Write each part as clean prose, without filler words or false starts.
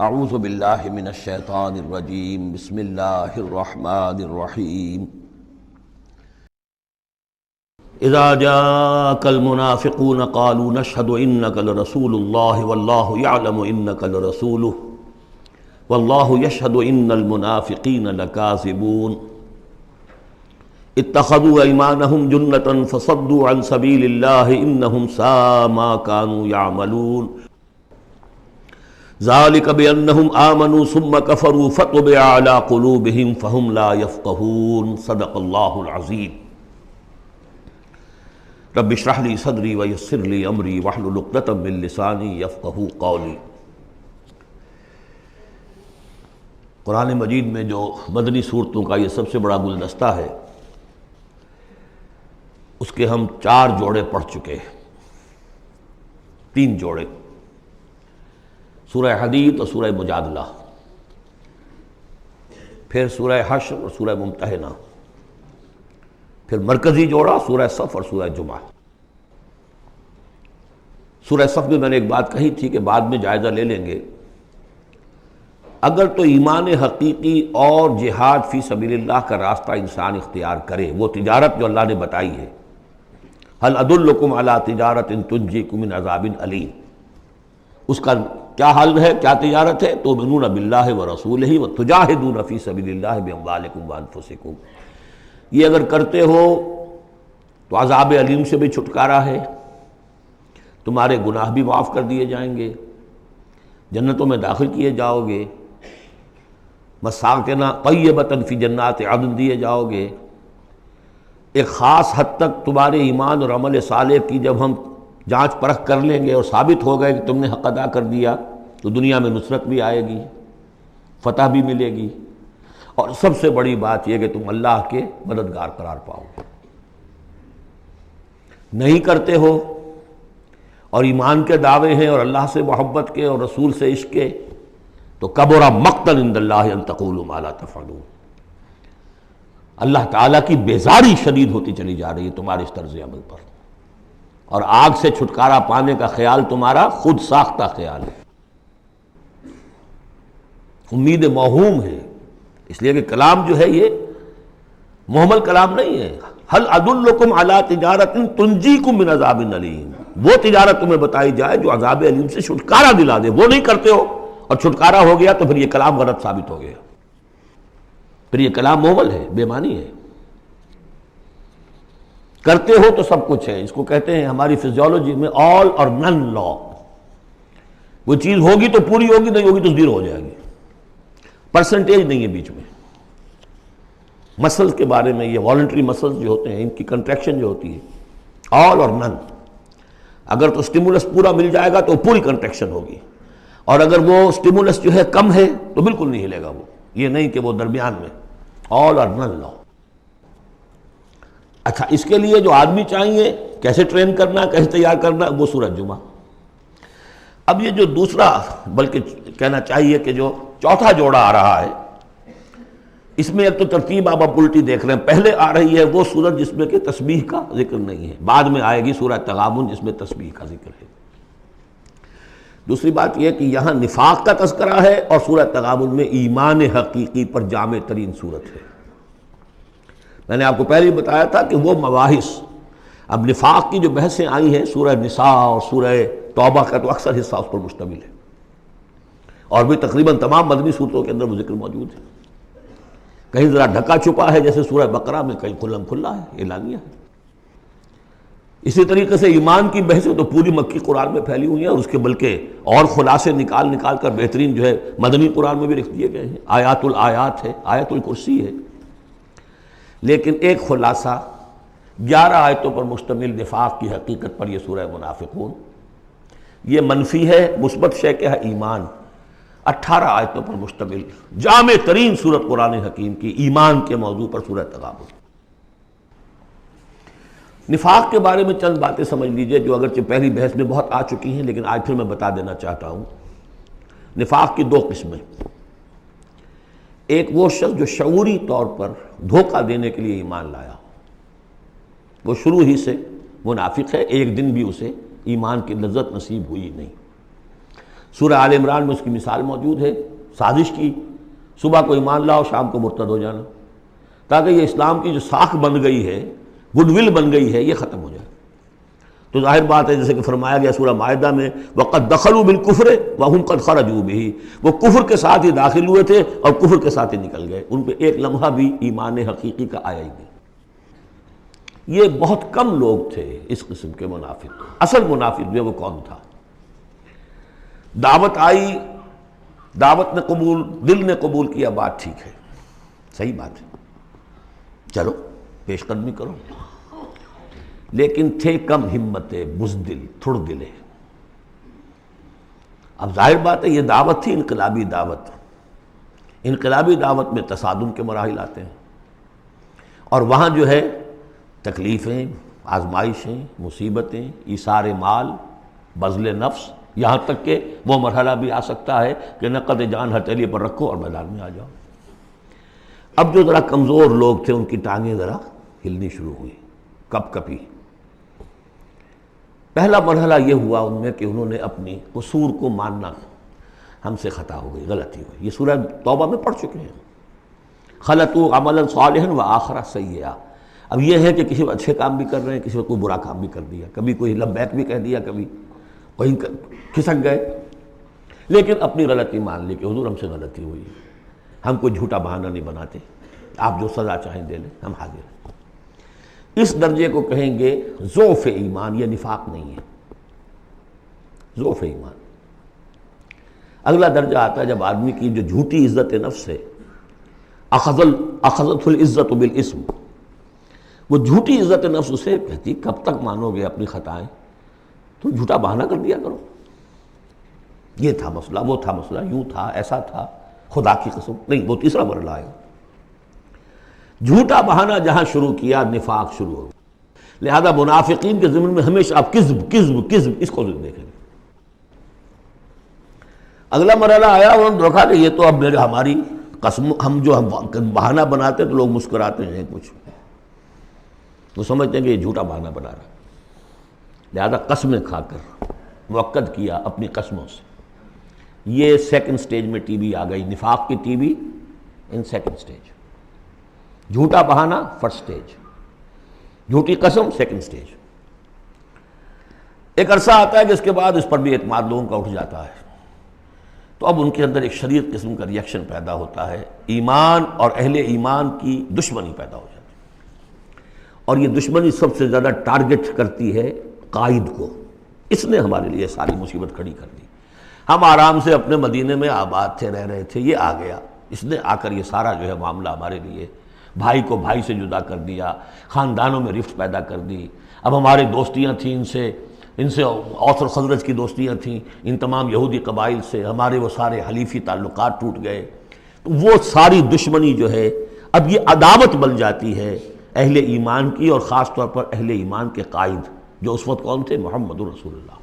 اعوذ باللہ من الشیطان الرجیم بسم اللہ الرحمن الرحیم اذا جاءك المنافقون قالوا نشهد انك لرسول الله والله يعلم انك لرسوله والله يشهد ان المنافقين لكاذبون اتخذوا ايمانهم جنة فصدوا عن سبيل الله انهم ساء ما كانوا يعملون ذلك بأنهم آمنوا ثم كفروا فطبع على قلوبهم فهم لا يفقهون صدق الله العظيم رب اشرح لي صدري ويسر لي أمري واحلل عقدة من لساني يفقهوا قولي۔ قرآن مجید میں جو مدنی صورتوں کا یہ سب سے بڑا گلدستہ ہے، اس کے ہم 4 جوڑے پڑھ چکے ہیں، 3 جوڑے، سورہ حدید اور سورہ مجادلہ، پھر سورہ حشر اور سورہ ممتحنہ، پھر مرکزی جوڑا سورہ صف اور سورہ جمعہ۔ سورہ صف میں نے ایک بات کہی تھی کہ بعد میں جائزہ لے لیں گے، اگر تو ایمان حقیقی اور جہاد فی سبیل اللہ کا راستہ انسان اختیار کرے، وہ تجارت جو اللہ نے بتائی ہے، هل ادلکم علی تجارت تنجیکم من عذاب علیم، اس کا کیا حل ہے، کیا تجارت ہے؟ تؤمنون باللہ ورسولہ وتجاہدون فی سبیل اللہ باموالکم وانفسکم، یہ اگر کرتے ہو تو عذاب علیم سے بھی چھٹکارا ہے، تمہارے گناہ بھی معاف کر دیے جائیں گے، جنتوں میں داخل کیے جاؤ گے، مساکن طیبۃ فی جنات عدن دیے جاؤ گے۔ ایک خاص حد تک تمہارے ایمان اور عمل صالح کی جب ہم جانچ پرکھ کر لیں گے اور ثابت ہو گئے کہ تم نے حق ادا کر دیا، تو دنیا میں نصرت بھی آئے گی، فتح بھی ملے گی، اور سب سے بڑی بات یہ کہ تم اللہ کے مددگار قرار پاؤ گے۔ نہیں کرتے ہو اور ایمان کے دعوے ہیں اور اللہ سے محبت کے اور رسول سے عشق کے، تو کبر مقتا عند اللہ ان تقولوا ما لا تفعلون، اللہ تعالیٰ کی بیزاری شدید ہوتی چلی جا رہی ہے تمہارے اس طرز عمل پر، اور آگ سے چھٹکارا پانے کا خیال تمہارا خود ساختہ خیال ہے، امید موہوم ہے، اس لیے کہ کلام جو ہے یہ محمل کلام نہیں ہے۔ هل ادلکم علی تجارت تنجیکم من عذاب علیم، وہ تجارت تمہیں بتائی جائے جو عذاب علیم سے چھٹکارا دلا دے، وہ نہیں کرتے ہو اور چھٹکارا ہو گیا تو پھر یہ کلام غلط ثابت ہو گیا، پھر یہ کلام محمل ہے، بے معنی ہے۔ کرتے ہو تو سب کچھ ہے، اس کو کہتے ہیں ہماری فزیولوجی میں آل اور نن لا، وہ چیز ہوگی تو پوری ہوگی، نہیں ہوگی تو زیرو ہو جائے گی، پرسنٹیج نہیں ہے بیچ میں۔ مسلز کے بارے میں، یہ والنٹری مسلز جو ہوتے ہیں، ان کی کنٹریکشن جو ہوتی ہے آل اور نن، اگر تو سٹیمولس پورا مل جائے گا تو پوری کنٹریکشن ہوگی، اور اگر وہ سٹیمولس جو ہے کم ہے تو بالکل نہیں ہلے گا وہ، یہ نہیں کہ وہ درمیان میں، آل اور نن لا۔ اچھا، اس کے لیے جو آدمی چاہیے، کیسے ٹرین کرنا، کیسے تیار کرنا، وہ سورہ جمعہ۔ اب یہ جو دوسرا، بلکہ کہنا چاہیے کہ جو چوتھا جوڑا آ رہا ہے، اس میں ایک تو ترتیب آپ الٹی دیکھ رہے ہیں، پہلے آ رہی ہے وہ سورت جس میں کہ تسبیح کا ذکر نہیں ہے، بعد میں آئے گی سورہ تغابن جس میں تسبیح کا ذکر ہے۔ دوسری بات یہ کہ یہاں نفاق کا تذکرہ ہے، اور سورہ تغابن میں ایمان حقیقی پر جامع ترین سورت ہے۔ میں نے آپ کو پہلے ہی بتایا تھا کہ وہ مباحث، اب نفاق کی جو بحثیں آئی ہیں سورہ نساء اور سورہ توبہ کا تو اکثر حصہ اس پر مشتمل ہے، اور بھی تقریباً تمام مدنی صورتوں کے اندر وہ ذکر موجود ہے، کہیں ذرا ڈھکا چھپا ہے جیسے سورہ بقرہ میں، کہیں کھلم کھلا ہے، اعلانیہ ہے۔ اسی طریقے سے ایمان کی بحثیں تو پوری مکی قرآن میں پھیلی ہوئی ہیں، اور اس کے بلکہ اور خلاصے نکال نکال کر بہترین جو ہے مدنی قرآن میں بھی لکھ دیے گئے ہیں، آیات الآیات ہے، آیت الکرسی ہے۔ لیکن ایک خلاصہ 11 آیتوں پر مشتمل نفاق کی حقیقت پر یہ سورہ منافقون، یہ منفی ہے، مثبت شے کیا ہے؟ ایمان۔ 18 آیتوں پر مشتمل جامع ترین سورت قرآن حکیم کی ایمان کے موضوع پر سورہ تغابن۔ نفاق کے بارے میں چند باتیں سمجھ لیجئے جو اگرچہ پہلی بحث میں بہت آ چکی ہیں، لیکن آج پھر میں بتا دینا چاہتا ہوں۔ نفاق کی 2 قسمیں، ایک وہ شخص جو شعوری طور پر دھوکہ دینے کے لیے ایمان لایا، وہ شروع ہی سے منافق ہے، ایک دن بھی اسے ایمان کی لذت نصیب ہوئی نہیں۔ سورہ آل عمران میں اس کی مثال موجود ہے، سازش کی، صبح کو ایمان لاؤ شام کو مرتد ہو جانا، تاکہ یہ اسلام کی جو ساکھ بن گئی ہے، گڈ ول بن گئی ہے، یہ ختم ہو جائے۔ تو ظاہر بات ہے جیسے کہ فرمایا گیا سورہ مائدہ میں وَقَدْ دَخَلُوا بِالْكُفْرِ وَهُمْ قَدْ خَرَجُوا بِهِ، وہ کفر کے ساتھ ہی داخل ہوئے تھے اور کفر کے ساتھ ہی نکل گئے، ان پہ ایک لمحہ بھی ایمان حقیقی کا آیا ہی نہیں۔ یہ بہت کم لوگ تھے اس قسم کے منافق۔ اصل منافق جو وہ کون تھا؟ دعوت آئی، دعوت نے قبول، دل نے قبول کیا، بات ٹھیک ہے، صحیح بات ہے، چلو پیش قدمی کرو، لیکن تھے کم ہمتیں، بزدل، تھڑ دلے۔ اب ظاہر بات ہے یہ دعوت تھی انقلابی دعوت، انقلابی دعوت میں تصادم کے مراحل آتے ہیں، اور وہاں جو ہے تکلیفیں، آزمائشیں، مصیبتیں، ایثار مال، بذل نفس، یہاں تک کہ وہ مرحلہ بھی آ سکتا ہے کہ نقد جان ہتھیلی پر رکھو اور میدان میں آ جاؤ۔ اب جو ذرا کمزور لوگ تھے ان کی ٹانگیں ذرا ہلنی شروع ہوئی، کپ کپی۔ پہلا مرحلہ یہ ہوا ان میں کہ انہوں نے اپنی قصور کو ماننا، ہم سے خطا ہو گئی، غلطی ہوئی۔ یہ سورہ توبہ میں پڑھ چکے ہیں، خلطوا عملا صالحا وآخر سیئا۔ اب یہ ہے کہ کسی اچھے کام بھی کر رہے ہیں، کسی کوئی برا کام بھی کر دیا، کبھی کوئی لبیک بھی کہہ دیا، کبھی کہیں کھسک گئے، لیکن اپنی غلطی مان لی کہ حضور ہم سے غلطی ہوئی، ہم کوئی جھوٹا بہانہ نہیں بناتے، آپ جو سزا چاہیں دے لیں، ہم حاضر ہیں۔ اس درجے کو کہیں گے ضعف ایمان، یہ نفاق نہیں ہے، ضعف ایمان۔ اگلا درجہ آتا ہے جب آدمی کی جو جھوٹی عزت نفس ہے، اخذت العزت بالاسم، وہ جھوٹی عزت نفس اسے کہتی کب تک مانو گے اپنی خطائیں، تو جھوٹا بہانہ کر دیا کرو، یہ تھا مسئلہ، وہ تھا مسئلہ، یوں تھا، ایسا تھا، خدا کی قسم نہیں، وہ تیسرا مرحلہ آئے گا۔ جھوٹا بہانہ جہاں شروع کیا نفاق شروع ہو گیا۔ لہذا منافقین کے ضمن میں ہمیشہ آپ کذب کذب کذب اس کو دیکھیں گے۔ اگلا مرحلہ آیا، انہوں نے دیکھا کہ یہ تو اب ہماری قسم، ہم جو بہانہ بناتے تو لوگ مسکراتے ہیں، کچھ وہ سمجھتے ہیں کہ یہ جھوٹا بہانہ بنا رہا ہے، لہذا قسمیں کھا کر مؤکد کیا اپنی قسموں سے۔ یہ سیکنڈ سٹیج میں ٹی وی آ گئی، نفاق کی T V in second stage, جھوٹا بہانہ فرسٹ سٹیج، جھوٹی قسم سیکنڈ سٹیج۔ ایک عرصہ آتا ہے کہ اس کے بعد اس پر بھی اعتماد لوگوں کا اٹھ جاتا ہے، تو اب ان کے اندر ایک شدید قسم کا ریئیکشن پیدا ہوتا ہے، ایمان اور اہل ایمان کی دشمنی پیدا ہو جاتی ہے، اور یہ دشمنی سب سے زیادہ ٹارگٹ کرتی ہے قائد کو۔ اس نے ہمارے لیے ساری مصیبت کھڑی کر دی، ہم آرام سے اپنے مدینے میں آباد تھے، رہ رہے تھے، یہ آ گیا، اس نے آ کر یہ سارا جو ہے معاملہ ہمارے لیے، بھائی کو بھائی سے جدا کر دیا، خاندانوں میں رفت پیدا کر دی۔ اب ہمارے دوستیاں تھیں ان سے اوس اور خزرج کی دوستیاں تھیں، ان تمام یہودی قبائل سے ہمارے وہ سارے حلیفی تعلقات ٹوٹ گئے، تو وہ ساری دشمنی جو ہے اب یہ عداوت بن جاتی ہے اہل ایمان کی، اور خاص طور پر اہل ایمان کے قائد جو اس وقت کون تھے؟ محمد رسول اللہ۔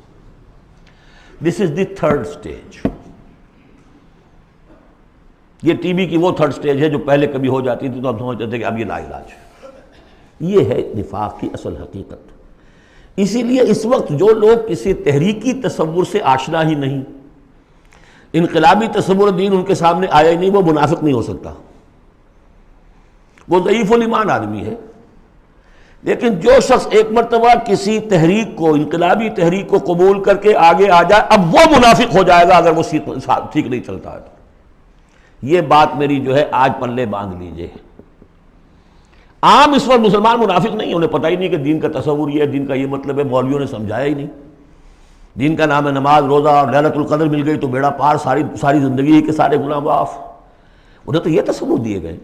دس از دی تھرڈ سٹیج۔ یہ ٹی بی کی وہ تھرڈ سٹیج ہے جو پہلے کبھی ہو جاتی تھی تو ہم سمجھتے تھے کہ اب یہ لا علاج ہے۔ یہ ہے نفاق کی اصل حقیقت۔ اسی لیے اس وقت جو لوگ کسی تحریکی تصور سے آشنا ہی نہیں، انقلابی تصور دین ان کے سامنے آیا ہی نہیں، وہ منافق نہیں ہو سکتا، وہ ضعیف الایمان آدمی ہے۔ لیکن جو شخص ایک مرتبہ کسی تحریک کو، انقلابی تحریک کو قبول کر کے آگے آ جائے، اب وہ منافق ہو جائے گا اگر وہ ٹھیک نہیں چلتا ہے تو۔ یہ بات میری جو ہے آج پلے باندھ لیجئے۔ عام اس وقت مسلمان منافق نہیں، انہیں پتہ ہی نہیں کہ دین کا تصور یہ ہے، دین کا یہ مطلب ہے، مولویوں نے سمجھایا ہی نہیں۔ دین کا نام ہے نماز، روزہ، اور لیلۃ القدر مل گئی تو بیڑا پار، ساری زندگی کے سارے گناہ معاف۔ انہیں تو یہ تصور دیے گئے،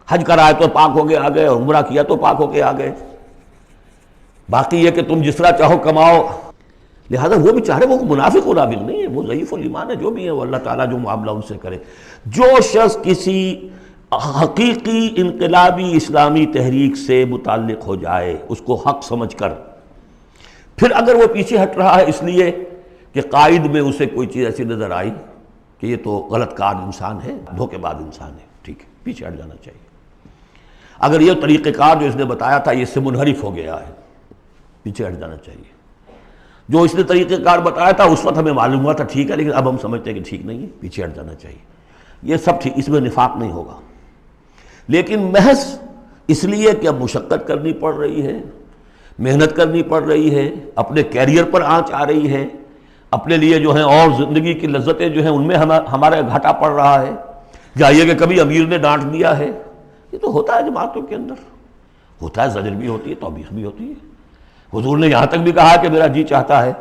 حج کرائے تو پاک ہو کے آ گئے، اور عمرہ کیا تو پاک ہو کے آ گئے، باقی یہ کہ تم جس طرح چاہو کماؤ۔ لہذا وہ بیچارے، وہ منافق نہیں ہے، وہ ضعیف الایمان ہے، جو بھی ہے وہ اللہ تعالیٰ جو معاملہ ان سے کرے۔ جو شخص کسی حقیقی انقلابی اسلامی تحریک سے متعلق ہو جائے، اس کو حق سمجھ کر، پھر اگر وہ پیچھے ہٹ رہا ہے اس لیے کہ قائد میں اسے کوئی چیز ایسی نظر آئی کہ یہ تو غلط کار انسان ہے، دھوکے باز انسان ہے، ٹھیک ہے، پیچھے ہٹ جانا چاہیے۔ اگر یہ طریقہ کار جو اس نے بتایا تھا یہ اس سے منحرف ہو گیا ہے، پیچھے ہٹ جانا چاہیے۔ جو اس نے طریقہ کار بتایا تھا اس وقت ہمیں معلوم ہوا تھا ٹھیک ہے، لیکن اب ہم سمجھتے ہیں کہ ٹھیک نہیں ہے، پیچھے ہٹ جانا چاہیے. یہ سب ٹھیک، اس میں نفاق نہیں ہوگا، لیکن محض اس لیے کہ اب مشقت کرنی پڑ رہی ہے، محنت کرنی پڑ رہی ہے، اپنے کیریئر پر آنچ آ رہی ہے، اپنے لیے جو ہیں اور زندگی کی لذتیں جو ہیں ان میں ہمارا گھاٹا پڑ رہا ہے، جائیے کہ کبھی امیر نے ڈانٹ دیا ہے. یہ تو ہوتا ہے جماعتوں کے اندر، ہوتا ہے، زجر بھی ہوتی ہے، توبیخ بھی ہوتی ہے. حضور نے یہاں تک بھی کہا کہ میرا جی چاہتا ہے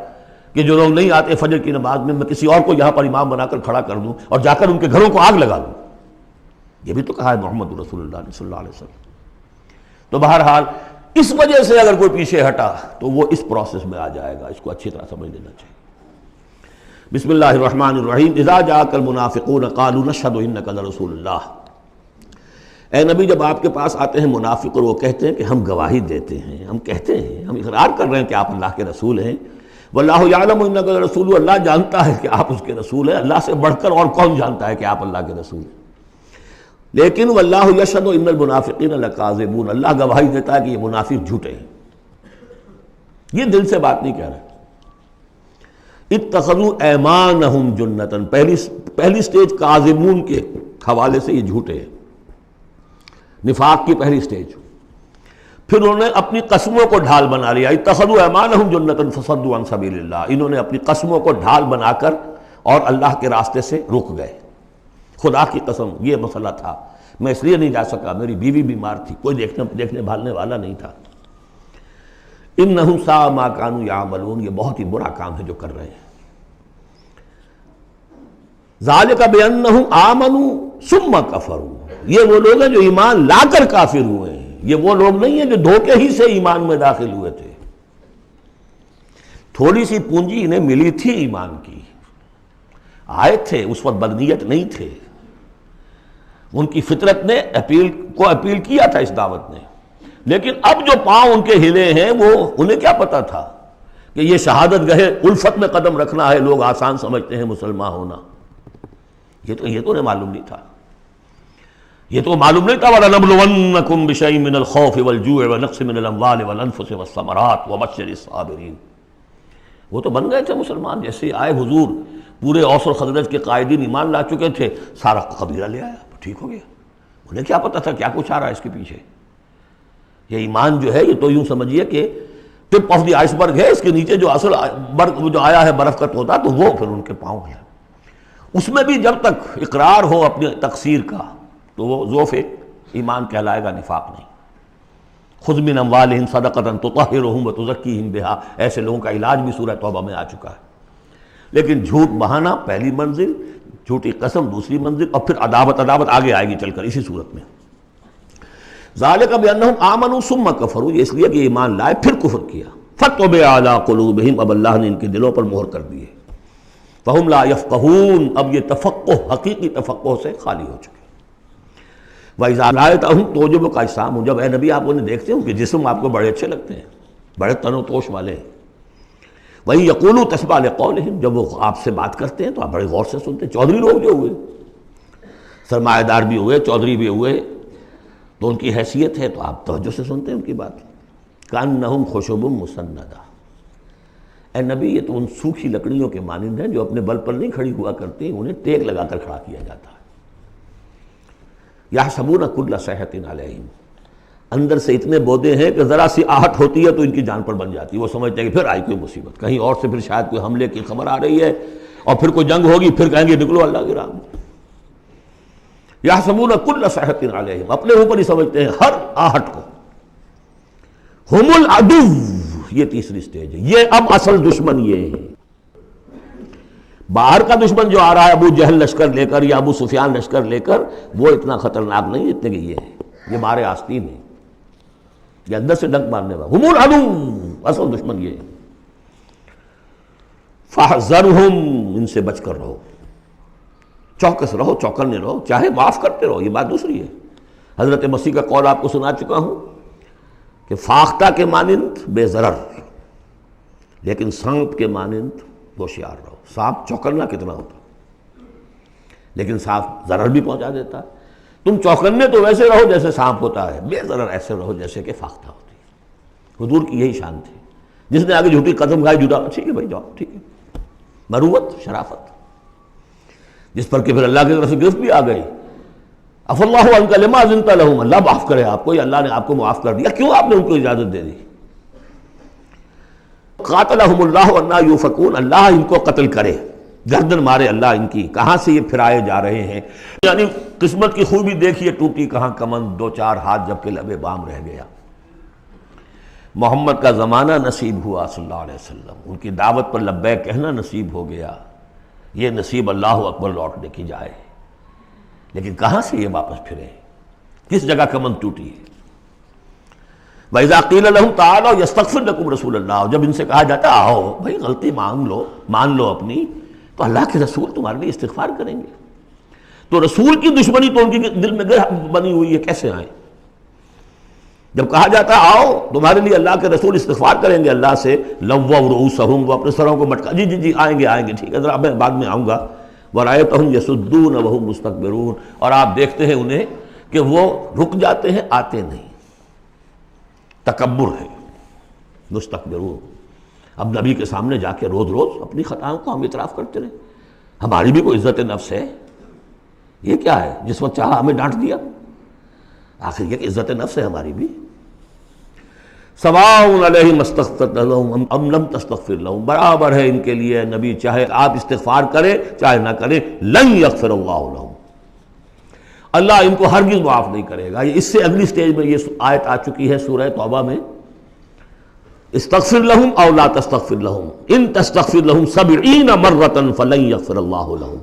کہ جو لوگ نہیں آتے فجر کی نماز میں کسی اور کو یہاں پر امام بنا کر کھڑا کر دوں اور جا کر ان کے گھروں کو آگ لگا دوں. یہ بھی تو کہا ہے محمد رسول اللہ صلی اللہ علیہ وسلم. تو بہرحال اس وجہ سے اگر کوئی پیچھے ہٹا تو وہ اس پروسیس میں آ جائے گا، اس کو اچھی طرح سمجھ لینا چاہیے. بسم اللہ الرحمن الرحیم. اذا جاءک المنافقون قالوا نشهد انک لرسول اللہ. اے نبی جب آپ کے پاس آتے ہیں منافق اور وہ کہتے ہیں کہ ہم گواہی دیتے ہیں، ہم کہتے ہیں، ہم اقرار کر رہے ہیں کہ آپ اللہ کے رسول ہیں. واللہ یعلم انک لرسول، اللہ جانتا ہے کہ آپ اس کے رسول ہیں. اللہ سے بڑھ کر اور کون جانتا ہے کہ آپ اللہ کے رسول ہیں. لیکن واللہ یشہد ان المنافقین لکاذبون، اللہ گواہی دیتا ہے کہ یہ منافق جھوٹے ہیں. یہ دل سے بات نہیں کہہ رہے. اتخذوا ایمانہم جنۃ، پہلی سٹیج کاذبون کے حوالے سے یہ جھوٹے ہیں، نفاق کی پہلی سٹیج. پھر انہوں نے اپنی قسموں کو ڈھال بنا لیا. اتخذوا ایمانہم جنۃ فصدوا عن سبیل اللہ، انہوں نے اپنی قسموں کو ڈھال بنا کر اور اللہ کے راستے سے رک گئے. خدا کی قسم یہ مسئلہ تھا، میں اس لیے نہیں جا سکا، میری بیوی بیمار تھی، کوئی دیکھنے بھالنے والا نہیں تھا. انہم ساء ما کانوا یعملون، یہ بہت ہی برا کام ہے جو کر رہے ہیں. ذالک بانہم آمنوا ثم کفروا، یہ وہ لوگ ہیں جو ایمان لا کر کافر ہوئے ہیں. یہ وہ لوگ نہیں ہیں جو دھوکے ہی سے ایمان میں داخل ہوئے تھے. تھوڑی سی پونجی انہیں ملی تھی ایمان کی، آئے تھے، اس وقت بدنیت نہیں تھے، ان کی فطرت نے اپیل کیا تھا اس دعوت نے. لیکن اب جو پاؤں ان کے ہلے ہیں وہ انہیں کیا پتا تھا کہ یہ شہادت گاہ الفت میں قدم رکھنا ہے. لوگ آسان سمجھتے ہیں مسلمان ہونا، یہ تو انہیں معلوم نہیں تھا. یہ تو معلوم نہیں تھا وَلَنَبْلُوَنَّكُمْ بِشَيْءٍ مِّنَ الْخَوْفِ وَالْجُوعِ وَنَقْصٍ مِّنَ الْأَمْوَالِ وَالْأَنفُسِ وَالثَّمَرَاتِ وَبَشِّرِ الصَّابِرِينَ. وہ تو بن گئے تھے مسلمان. جیسے آئے حضور، پورے اوس اور خزرج کے قائدین ایمان لا چکے تھے، سارا قبیلہ لے آیا، ٹھیک ہو گیا. انہیں کیا پتا تھا کیا کچھ آ رہا ہے اس کے پیچھے. یہ ایمان جو ہے یہ تو یوں سمجھیے کہ ٹپ آف دی آئس برگ ہے، اس کے نیچے جو اصل برگ جو آیا ہے برف کا تودا، تو وہ پھر ان کے پاؤں ہے. اس میں بھی جب تک اقرار ہو اپنے تقصیر کا تو وہ ذوف ایمان کہلائے گا، نفاق نہیں. خذ من اموالہم صدقۃ تطہرہم وتزکیہم بہا، ایسے لوگوں کا علاج بھی سورہ توبہ میں آ چکا ہے. لیکن جھوٹ بہانا پہلی منزل، جھوٹی قسم دوسری منزل، اور پھر عداوت آگے آئے گی چل کر اسی صورت میں. ذالک بانہم آمنوا ثم کفروا، یہ اس لیے کہ ایمان لائے پھر کفر کیا. فطبع علی قلوبہم، اب اللہ نے ان کے دلوں پر مہر کر دی ہے. فہم لا یفقہون، اب یہ تفقہ حقیقی تفقہ سے خالی ہو چکے. وَإِذَا رَأَيْتَهُمْ تُعْجِبُكَ أَجْسَامُهُمْ، جب اے نبی آپ انہیں دیکھتے ہو کہ جسم آپ کو بڑے اچھے لگتے ہیں، بڑے تن و توش والے ہیں. وَإِن يَقُولُوا تَسْمَعْ لِقَوْلِهِمْ، جب وہ آپ سے بات کرتے ہیں تو آپ بڑے غور سے سنتے ہیں. چودھری لوگ جو ہوئے، سرمایہ دار بھی ہوئے، چودھری بھی ہوئے، تو ان کی حیثیت ہے تو آپ توجہ سے سنتے ہیں ان کی بات. کأنہم خشب مسندہ، اے نبی یہ تو ان سوکھی لکڑیوں کے مانند ہیں جو اپنے بل پر نہیں کھڑی ہوا کرتی، انہیں ٹیک لگا کر کھڑا کیا جاتا ہے. یحسبون کل صیحۃ علیہم، اندر سے اتنے بودے ہیں کہ ذرا سی آہٹ ہوتی ہے تو ان کی جان پر بن جاتی ہے. وہ سمجھتے ہیں کہ پھر آئی کوئی مصیبت، کہیں اور سے پھر شاید کوئی حملے کی خبر آ رہی ہے اور پھر کوئی جنگ ہوگی، پھر کہیں گے نکلو اللہ کی راہ میں. یحسبون کل صیحۃ علیہم، اپنے اوپر ہی سمجھتے ہیں ہر آہٹ کو. ہم العدو، یہ تیسری سٹیج ہے. یہ اب اصل دشمن یہ ہے. باہر کا دشمن جو آ رہا ہے ابو جہل لشکر لے کر یا ابو سفیان لشکر لے کر، وہ اتنا خطرناک نہیں جتنے کہ یہ ہے. یہ مارے آستین ہے، یہ اندر سے ڈنک مارنے والا. ہم العدو، اصل دشمن یہ ہے. فاحذرہم، ان سے بچ کر رہو، چوکس رہو، چوکنے رہو، چاہے معاف کرتے رہو. یہ بات دوسری ہے. حضرت مسیح کا قول آپ کو سنا چکا ہوں کہ فاختہ کے مانند بے ضرر، لیکن سانپ کے مانند ہوشیار رہو. سانپ چوکنا کتنا ہوتا، لیکن سانپ ضرر بھی پہنچا دیتا ہے. تم چوکنے تو ویسے رہو جیسے سانپ ہوتا ہے، بے ضرر ایسے رہو جیسے کہ فاختہ ہوتی ہے. حضور کی یہی شان تھی جس نے آگے جھوٹی قسم کھائی جھوٹا، ٹھیک ہے بھائی جاؤ، ٹھیک ہے، مروت، شرافت، جس پر کہ پھر اللہ کی طرف سے گرفت بھی آ گئی. عفا اللہ عنک لما اذنت لهم، اللہ معاف کرے آپ کو، یا اللہ نے آپ کو معاف کر دیا، کیوں آپ نے ان کو اجازت دے دی. قاتلہم اللہ انا یوفکون، اللہ ان کو قتل کرے، گردن مارے اللہ ان کی، کہاں سے یہ پھرائے جا رہے ہیں. یعنی قسمت کی خوبی دیکھیے، ٹوٹی کہاں کمند، دو چار ہاتھ جب کہ لبے بام رہ گیا. محمد کا زمانہ نصیب ہوا صلی اللہ علیہ وسلم، ان کی دعوت پر لبیک کہنا نصیب ہو گیا. یہ نصیب اللہ اکبر لوٹنے کی جائے، لیکن کہاں سے یہ واپس پھرے، کس جگہ کمند ٹوٹی ہے. وَإِذَا قِيلَ لَهُمْ تَعَالَوْا يَسْتَغْفِرْ لَكُمْ رَسُولُ اللَّهُ، جب ان سے کہا جاتا ہے آؤ بھائی غلطی مان لو اپنی، تو اللہ کے رسول تمہارے لیے استغفار کریں گے. تو رسول کی دشمنی تو ان کے دل میں بنی ہوئی ہے، کیسے آئیں؟ جب کہا جاتا ہے آؤ تمہارے لیے اللہ کے رسول استغفار کریں گے اللہ سے، لَوَّوْا رُؤُوسَهُمْ، وہ اپنے سروں کو مٹکا، جی آئیں گے ٹھیک ہے ذرا میں بعد میں آؤں گا. وَرَأَيْتَهُمْ يَصُدُّونَ وَهُمْ مُسْتَكْبِرُونَ، اور آپ دیکھتے ہیں انہیں کہ وہ رک جاتے ہیں، آتے نہیں، تکبر ہے، مستکبرون. اب نبی کے سامنے جا کے روز اپنی خطاؤں کو ہم اعتراف کرتے رہے، ہماری بھی کوئی عزت نفس ہے. یہ کیا ہے جس وقت چاہا ہمیں ڈانٹ دیا، آخر یہ کہ عزت نفس ہے ہماری بھی. سواء علیہم استغفرت لہم ام لم تستغفر لہم، برابر ہے ان کے لیے نبی، چاہے آپ استغفار کریں چاہے نہ کریں، لن یغفر اللہ لہم، اللہ ان کو ہرگز معاف نہیں کرے گا. اس سے اگلی سٹیج میں یہ آیت آ چکی ہے سورہ توبہ میں، استغفر لہم او لا تستغفر لہم ان تستغفر لہم 70 مرۃ فلن یغفر اللہ لہم.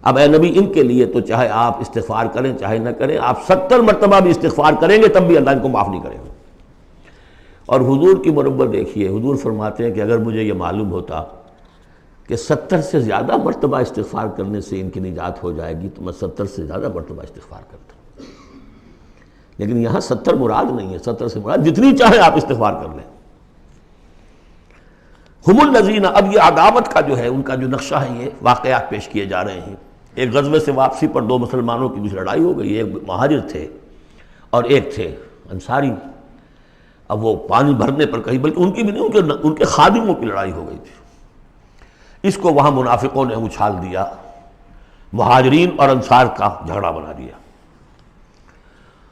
اب اے نبی ان کے لیے تو چاہے آپ استغفار کریں چاہے نہ کریں، آپ 70 مرتبہ بھی استغفار کریں گے تب بھی اللہ ان کو معاف نہیں کرے گا. اور حضور کی مربت دیکھیے، حضور فرماتے ہیں کہ اگر مجھے یہ معلوم ہوتا کہ 70 سے زیادہ مرتبہ استغفار کرنے سے ان کی نجات ہو جائے گی تو میں 70 سے زیادہ مرتبہ استغفار کرتا. لیکن یہاں 70 مراد نہیں ہے، 70 سے مراد جتنی چاہے آپ استغفار کر لیں. ہم الذین، اب یہ عداوت کا جو ہے ان کا جو نقشہ ہے، یہ واقعات پیش کیے جا رہے ہیں. ایک غزوے سے واپسی پر دو مسلمانوں کی کچھ لڑائی ہو گئی، ایک مہاجر تھے اور ایک تھے انصاری. اب وہ پانی بھرنے پر کہیں، بلکہ ان کی بھی نہیں، ان کے خادموں کی لڑائی ہو گئی تھی. اس کو وہاں منافقوں نے اچھال دیا، مہاجرین اور انصار کا جھگڑا بنا دیا،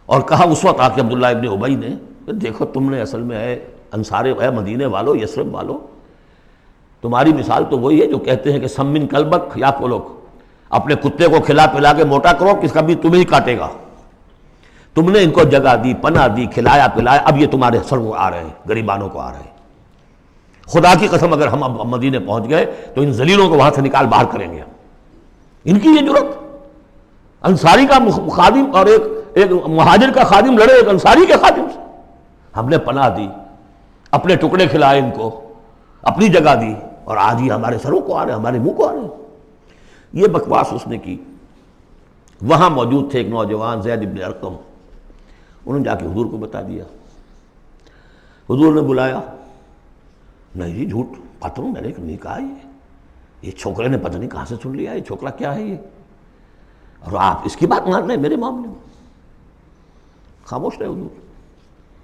اور کہا اس وقت آ کے عبداللہ ابن ابی نے کہ دیکھو تم نے اصل میں اے انصار، اے مدینے والو، یثرب والو، تمہاری مثال تو وہی ہے جو کہتے ہیں کہ سمن کلبک یا لوگ اپنے کتے کو کھلا پلا کے موٹا کرو، کس کا بھی تمہیں ہی کاٹے گا. تم نے ان کو جگہ دی، پناہ دی، کھلایا پلایا، اب یہ تمہارے سر کو آ رہے ہیں، غریبانوں کو آ رہے ہیں. خدا کی قسم اگر ہم اب مدینے پہنچ گئے تو ان ذلیلوں کو وہاں سے نکال باہر کریں گے. ان کی یہ جرت، انصاری کا خادم اور ایک مہاجر کا خادم لڑے ایک انصاری کے خادم سے. ہم نے پناہ دی، اپنے ٹکڑے کھلائے ان کو، اپنی جگہ دی، اور آج یہ ہمارے سروں کو آ رہے ہیں، ہمارے منہ کو آ رہے ہیں. یہ بکواس اس نے کی. وہاں موجود تھے ایک نوجوان زید بن ارقم، انہوں نے جا کے حضور کو بتا دیا. حضور نے بلایا، نہیں جی جھوٹ پتہ میں نے نہیں کہا، یہ چھوکرے نے پتہ نہیں کہاں سے سن لیا، یہ چھوکرا کیا ہے یہ، اور آپ اس کی بات مان رہے ہیں میرے معاملے میں. خاموش رہے حضور.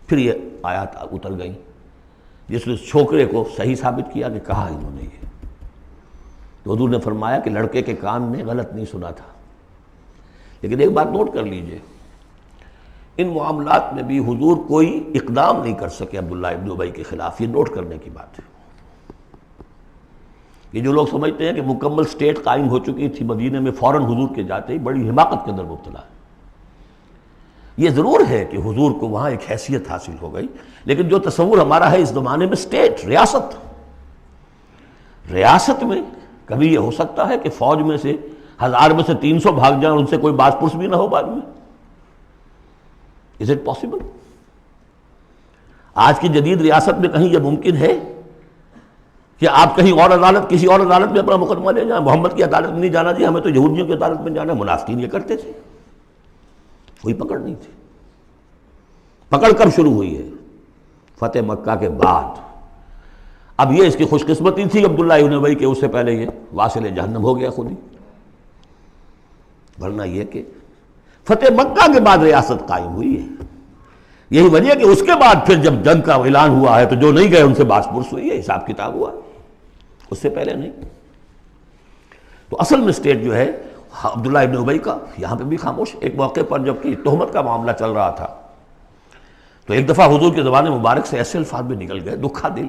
پھر یہ آیات اتر گئیں جس نے چھوکرے کو صحیح ثابت کیا کہ کہا انہوں نے یہ. تو حضور نے فرمایا کہ لڑکے کے کان نے غلط نہیں سنا تھا. لیکن ایک بات نوٹ کر لیجئے، ان معاملات میں بھی حضور کوئی اقدام نہیں کر سکے عبداللہ ابن ابی کے خلاف. یہ نوٹ کرنے کی بات ہے. یہ جو لوگ سمجھتے ہیں کہ مکمل سٹیٹ قائم ہو چکی تھی مدینے میں، فوراً حضور کے جاتے ہی بڑی حماقت کے اندر مبتلا ہے. یہ ضرور ہے کہ حضور کو وہاں ایک حیثیت حاصل ہو گئی، لیکن جو تصور ہمارا ہے اس زمانے میں سٹیٹ، ریاست میں کبھی یہ ہو سکتا ہے کہ فوج میں سے 1000 میں سے 300 بھاگ جائیں اور ان سے کوئی باز پرس بھی نہ ہو بعد میں. Is it possible؟ آج کی جدید ریاست میں کہیں یہ ممکن ہے کہ آپ کہیں اور عدالت، کسی اور عدالت میں اپنا مقدمہ لے جائیں؟ محمد کی عدالت میں نہیں جانا جی، ہمیں تو یہودیوں کی عدالت میں جانا ہے. منافقین یہ کرتے تھے، کوئی پکڑ نہیں تھی. پکڑ کب شروع ہوئی ہے؟ فتح مکہ کے بعد. اب یہ اس کی خوش قسمتی تھی عبداللہ ابن ابی کہ اس سے پہلے یہ واصل جہنم ہو گیا خود ہی. ورنہ یہ کہ فتح مکہ کے بعد ریاست قائم ہوئی ہے. یہی وجہ ہے کہ اس کے بعد پھر جب جنگ کا اعلان ہوا ہے تو جو نہیں گئے ان سے باس پرس ہوئی ہے، حساب کتاب ہوا، اس سے پہلے نہیں۔ تو اصل مسٹیک جو ہے عبداللہ ابن ابی کا، یہاں پہ بھی خاموش۔ ایک موقع پر جب کہ تہمت کا معاملہ چل رہا تھا تو ایک دفعہ حضور کے زبان مبارک سے ایسے الفاظ بھی نکل گئے، دکھا دل،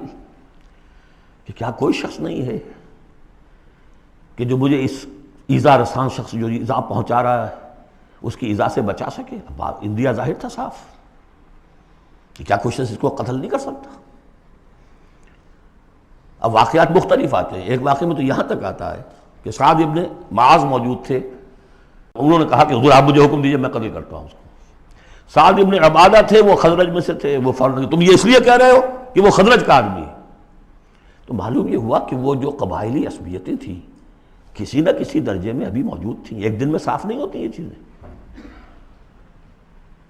کہ کیا کوئی شخص نہیں ہے کہ جو مجھے اس ایذا رسان شخص جو ایذا پہنچا رہا ہے اس کی ایذا سے بچا سکے۔ اب اندیا ظاہر تھا صاف کہ کیا کوئی شخص اس کو قتل نہیں کر سکتا۔ اب واقعات مختلف آتے ہیں، ایک واقعے میں تو یہاں تک آتا ہے کہ سعد ابن معاذ موجود تھے، انہوں نے کہا کہ حضور آپ مجھے حکم دیجئے میں قتل کرتا ہوں اس کو۔ سعد ابن عبادہ تھے، وہ خزرج میں سے تھے، وہ فوراً تم یہ اس لیے کہہ رہے ہو کہ وہ خزرج کا آدمی ہے۔ تو معلوم یہ ہوا کہ وہ جو قبائلی عصبیتیں تھیں کسی نہ کسی درجے میں ابھی موجود تھیں، ایک دن میں صاف نہیں ہوتی یہ چیزیں۔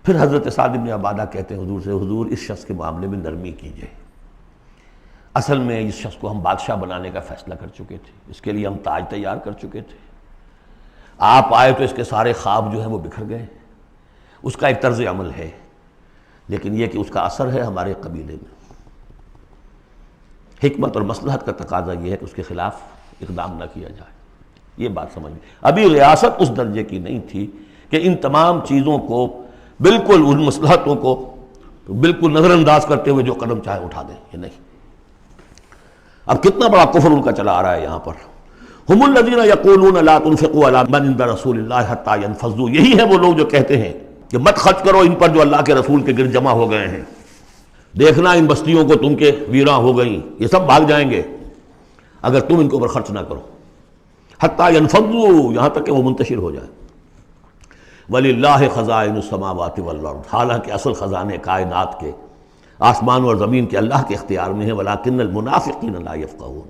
پھر حضرت سعد ابن عبادہ کہتے ہیں حضور سے، حضور اس شخص کے معاملے میں نرمی کیجئے، اصل میں اس شخص کو ہم بادشاہ بنانے کا فیصلہ کر چکے تھے، اس کے لیے ہم تاج تیار کر چکے تھے، آپ آئے تو اس کے سارے خواب جو ہیں وہ بکھر گئے، اس کا ایک طرز عمل ہے، لیکن یہ کہ اس کا اثر ہے ہمارے قبیلے میں۔ حکمت اور مصلحت کا تقاضا یہ ہے کہ اس کے خلاف اقدام نہ کیا جائے، یہ بات سمجھ میں۔ ابھی ریاست اس درجے کی نہیں تھی کہ ان تمام چیزوں کو بالکل، ان مصلحتوں کو بالکل نظر انداز کرتے ہوئے جو قدم چاہے اٹھا دیں، یہ نہیں۔ اب کتنا بڑا کفر ان کا چلا آ رہا ہے یہاں پر۔ ہم الذین یقولون لا تنفقوا علی من عند رسول اللہ حتی ینفضوا، یہی ہیں وہ لوگ جو کہتے ہیں کہ مت خرچ کرو ان پر جو اللہ کے رسول کے گرد جمع ہو گئے ہیں، دیکھنا ان بستیوں کو تم کے ویراں ہو گئیں، یہ سب بھاگ جائیں گے اگر تم ان کے اوپر خرچ نہ کرو، حتی ینفضوا، یہاں تک کہ وہ منتشر ہو جائیں۔ وَلِلَّهِ خَزَائِنُ السَّمَاوَاتِ وَالْأَرْضِ، حالانکہ اصل خزانے کائنات کے، آسمان اور زمین کے اللہ کے اختیار میں ہیں، وَلَٰكِنَّ الْمُنَافِقِينَ لَا يَفْقَهُونَ،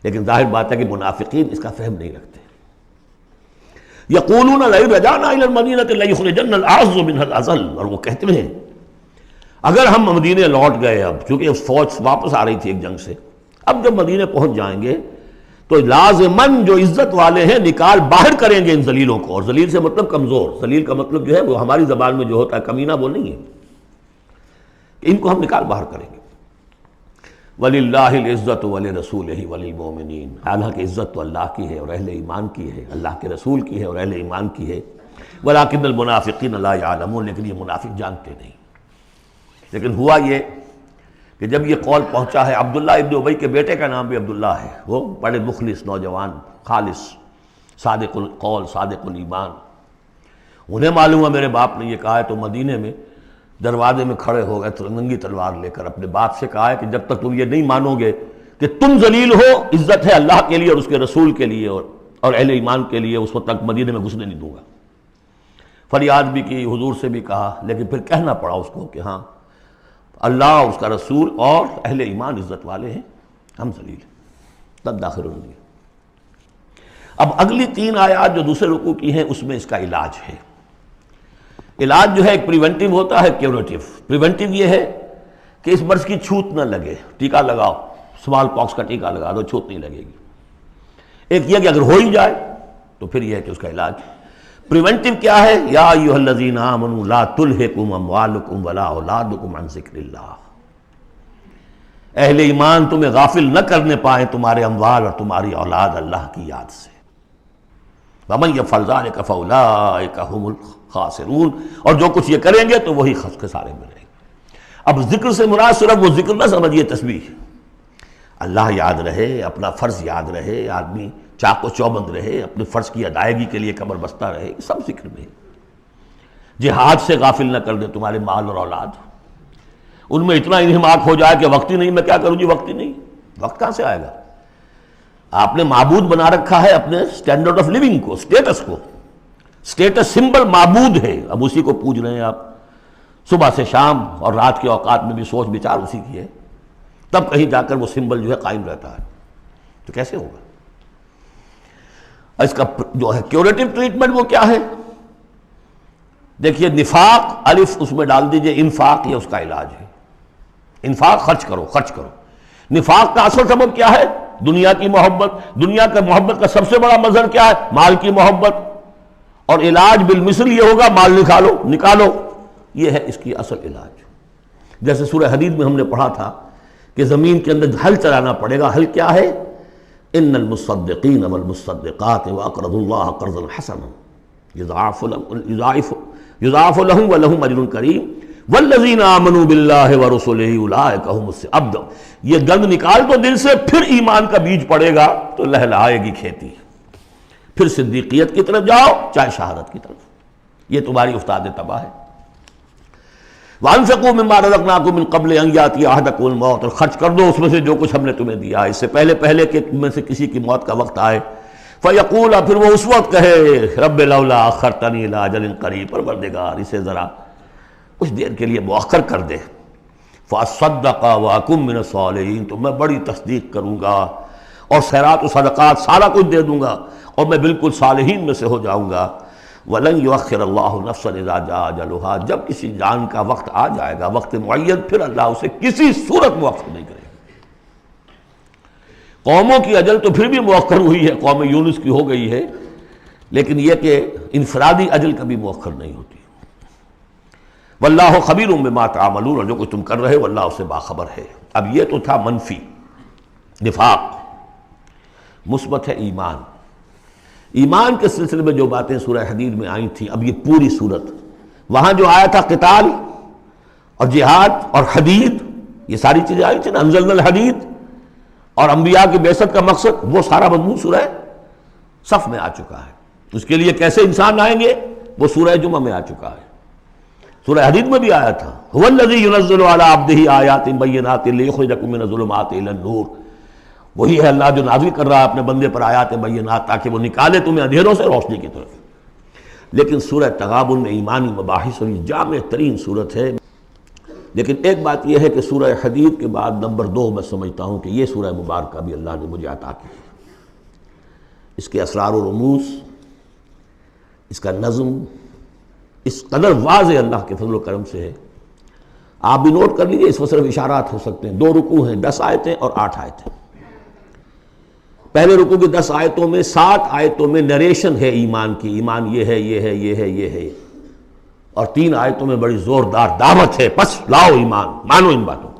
لیکن ظاہر بات ہے کہ منافقین اس کا فہم نہیں رکھتے۔ يَقُولُونَ لَئِن رَجَعْنَا إِلَى الْمَدِينَةِ لَيُخْرِجَنَّ الْأَعَزُّ مِنْهَا الْأَذَلَّ، اور وہ کہتے ہیں اگر ہم مدینے لوٹ گئے، اب چونکہ فوج واپس آ رہی تھی ایک جنگ سے، اب جب مدینے پہنچ جائیں گے تو لازماً جو عزت والے ہیں نکال باہر کریں گے ان ذلیلوں کو، اور ذلیل سے مطلب کمزور، ذلیل کا مطلب جو ہے وہ ہماری زبان میں جو ہوتا ہے کمینہ، وہ نہیں ہے، ان کو ہم نکال باہر کریں گے۔ وَلِلَّهِ الْعِزَّةُ وَلِرَسُولِهِ وَلِلْمُؤْمِنِينَ، حالانکہ عزت تو اللہ کی ہے اور اہل ایمان کی ہے، اللہ کے رسول کی ہے اور اہل ایمان کی ہے۔ وَلَٰكِنَّ الْمُنَافِقِينَ لَا يَعْلَمُونَ، لیکن یہ منافق جانتے نہیں۔ لیکن ہوا یہ کہ جب یہ قول پہنچا ہے، عبداللہ ابن ابی کے بیٹے کا نام بھی عبداللہ ہے، وہ بڑے مخلص نوجوان، خالص، صادق القول، صادق الایمان، انہیں معلوم ہے میرے باپ نے یہ کہا ہے، تو مدینے میں دروازے میں کھڑے ہو گئے ننگی تلوار لے کر، اپنے باپ سے کہا ہے کہ جب تک تم یہ نہیں مانو گے کہ تم ذلیل ہو، عزت ہے اللہ کے لیے اور اس کے رسول کے لیے اور اہل ایمان کے لیے، اس وقت تک مدینے میں گھسنے نہیں دوں گا۔ فریاد بھی کی، حضور سے بھی کہا، لیکن پھر کہنا پڑا اس کو کہ ہاں اللہ، اس کا رسول اور اہل ایمان عزت والے ہیں، ہم ذلیل ہیں، تب داخل ہوں گے۔ اب اگلی 3 آیات جو دوسرے رکوع کی ہیں اس میں اس کا علاج ہے۔ علاج جو ہے ایک پریونٹیو ہوتا ہے، کیوریٹیو۔ پریونٹیو یہ ہے کہ اس مرض کی چھوت نہ لگے، ٹیکہ لگاؤ، اسمال پاکس کا ٹیکہ لگا دو، چھوت نہیں لگے گی۔ ایک یہ کہ اگر ہو ہی جائے تو پھر یہ ہے کہ اس کا علاج۔ پریونٹیو کیا ہے؟ یا ایھا الذین آمنوا لا تلھکم اموالکم ولا اولادکم عن ذکر اللہ، اہل ایمان تمہیں غافل نہ کرنے پائیں تمہارے اموال اور تمہاری اولاد اللہ کی یاد سے۔ ومن یفعل ذلک فاولئک ھم الخاسرون، اور جو کچھ یہ کریں گے تو وہی خسارے میں رہیں گے۔ اب ذکر سے مراد صرف وہ ذکر نہ سمجھیے تسبیح، اللہ یاد رہے، اپنا فرض یاد رہے، آدمی چاق و چوبند رہے، اپنے فرض کی ادائیگی کے لیے کمر بستہ رہے، یہ سب ذکر میں ہے۔ جہاد سے غافل نہ کر دے تمہارے مال اور اولاد، ان میں اتنا انہماک ہو جائے کہ وقت ہی نہیں، میں کیا کروں جی، وقت ہی نہیں، وقت کہاں سے آئے گا؟ آپ نے معبود بنا رکھا ہے اپنے سٹینڈرڈ آف لیونگ کو، سٹیٹس کو، سٹیٹس سمبل معبود ہے، اب اسی کو پوج رہے ہیں آپ، صبح سے شام اور رات کے اوقات میں بھی سوچ بچار اسی کی ہے، تب کہیں جا کر وہ سمبل جو ہے قائم رہتا ہے، تو کیسے ہوگا؟ اس کا جو ہے کیوریٹو ٹریٹمنٹ وہ کیا ہے؟ دیکھیے، نفاق الف اس میں ڈال دیجئے، انفاق یہ اس کا علاج ہے۔ انفاق، خرچ کرو، خرچ کرو۔ نفاق کا اصل سبب کیا ہے؟ دنیا کی محبت۔ دنیا کا محبت کا سب سے بڑا مظہر کیا ہے؟ مال کی محبت، اور علاج بالمثل یہ ہوگا مال نکالو، یہ ہے اس کی اصل علاج۔ جیسے سورہ حدید میں ہم نے پڑھا تھا کہ زمین کے اندر ہل چلانا پڑے گا۔ ہل کیا ہے؟ ان المصدقین والمصدقات واقرضوا اللہ قرضا حسنا یضاعف لهم ولهم اجر کریم والذین آمنوا باللہ ورسلہ اولئک هم اب یہ گند نکال دو دل سے، پھر ایمان کا بیج پڑے گا تو لہلائے گی کھیتی، پھر صدیقیت کی طرف جاؤ چاہے شہادت کی طرف۔ یہ تمہاری استاد تباہ ہے۔ وَأَنفِقُوا مِمَّا رَزَقْنَاكُم مِّن قَبْلِ أَن يَأْتِيَ أَحَدَكُمُ الْمَوْتُ، اور خرچ کر دو اس میں سے جو کچھ ہم نے تمہیں دیا ہے، اس سے پہلے کہ تم میں سے کسی کی موت کا وقت آئے۔ فَيَقُولَ، پھر وہ اس وقت کہے رَبِّ لَوْلَا أَخَّرْتَنِي إِلَىٰ أَجَلٍ قَرِيبٍ، پروردگار اسے ذرا کچھ دیر کے لیے مؤخر کر دے۔ فَأَصَّدَّقَ وَأَكُن مِّنَ الصَّالِحِينَ، تو میں بڑی تصدیق کروں گا اور خیرات و صدقات سارا کچھ دے دوں گا اور میں بالکل صالحین میں سے ہو جاؤں گا۔ وَلَن يُؤَخِّرَ اللَّهُ نَفْسًا إِذَا جَاءَ أَجَلُهَا، جب کسی جان کا وقت آ جائے گا، وقت معین، پھر اللہ اسے کسی صورت مؤخر نہیں کرے گا۔ قوموں کی اجل تو پھر بھی مؤخر ہوئی ہے، قوم یونس کی ہو گئی ہے، لیکن یہ کہ انفرادی اجل کبھی مؤخر نہیں ہوتی۔ وَاللَّهُ خَبِيرٌ بِمَا تَعْمَلُونَ، اور جو کچھ تم کر رہے ہو اللہ اسے باخبر ہے۔ اب یہ تو تھا منفی نفاق، مثبت ہے ایمان۔ ایمان کے سلسلے میں جو باتیں سورہ حدید میں آئی تھیں، اب یہ پوری صورت، وہاں جو آیا تھا قتال اور جہاد اور حدید، یہ ساری چیزیں آئی تھیں نا، انزلنا الحدید، اور انبیاء کی بعثت کا مقصد، وہ سارا مضمون سورہ صف میں آ چکا ہے۔ اس کے لیے کیسے انسان آئیں گے وہ سورہ جمعہ میں آ چکا ہے۔ سورہ حدید میں بھی آیا تھا هو الذی ينزل علی عبدہ آیات بینات لیخرجکم من الظلمات الی النور، وہی ہے اللہ جو نازل کر رہا ہے اپنے بندے پر آیات بینات تاکہ وہ نکالے تمہیں اندھیروں سے روشنی کی طرف۔ لیکن سورہ تغابن میں ایمانی مباحث اور یہ جامع ترین صورت ہے۔ لیکن ایک بات یہ ہے کہ سورہ حدید کے بعد نمبر 2 میں سمجھتا ہوں کہ یہ سورہ مبارکہ بھی اللہ نے مجھے عطا کی ہے۔ اس کے اسرار و رموز، اس کا نظم اس قدر واضح اللہ کے فضل و کرم سے ہے۔ آپ بھی نوٹ کر لیجئے، اس میں صرف اشارات ہو سکتے ہیں۔ 2 رکوع ہیں، 10 آیتیں اور 8 آیتیں۔ پہلے رکوع کی 10 آیتوں میں 7 آیتوں میں نریشن ہے ایمان کی، ایمان یہ ہے یہ ہے یہ ہے یہ ہے، اور 3 آیتوں میں بڑی زوردار دعوت ہے، پس لاؤ ایمان، مانو ان باتوں۔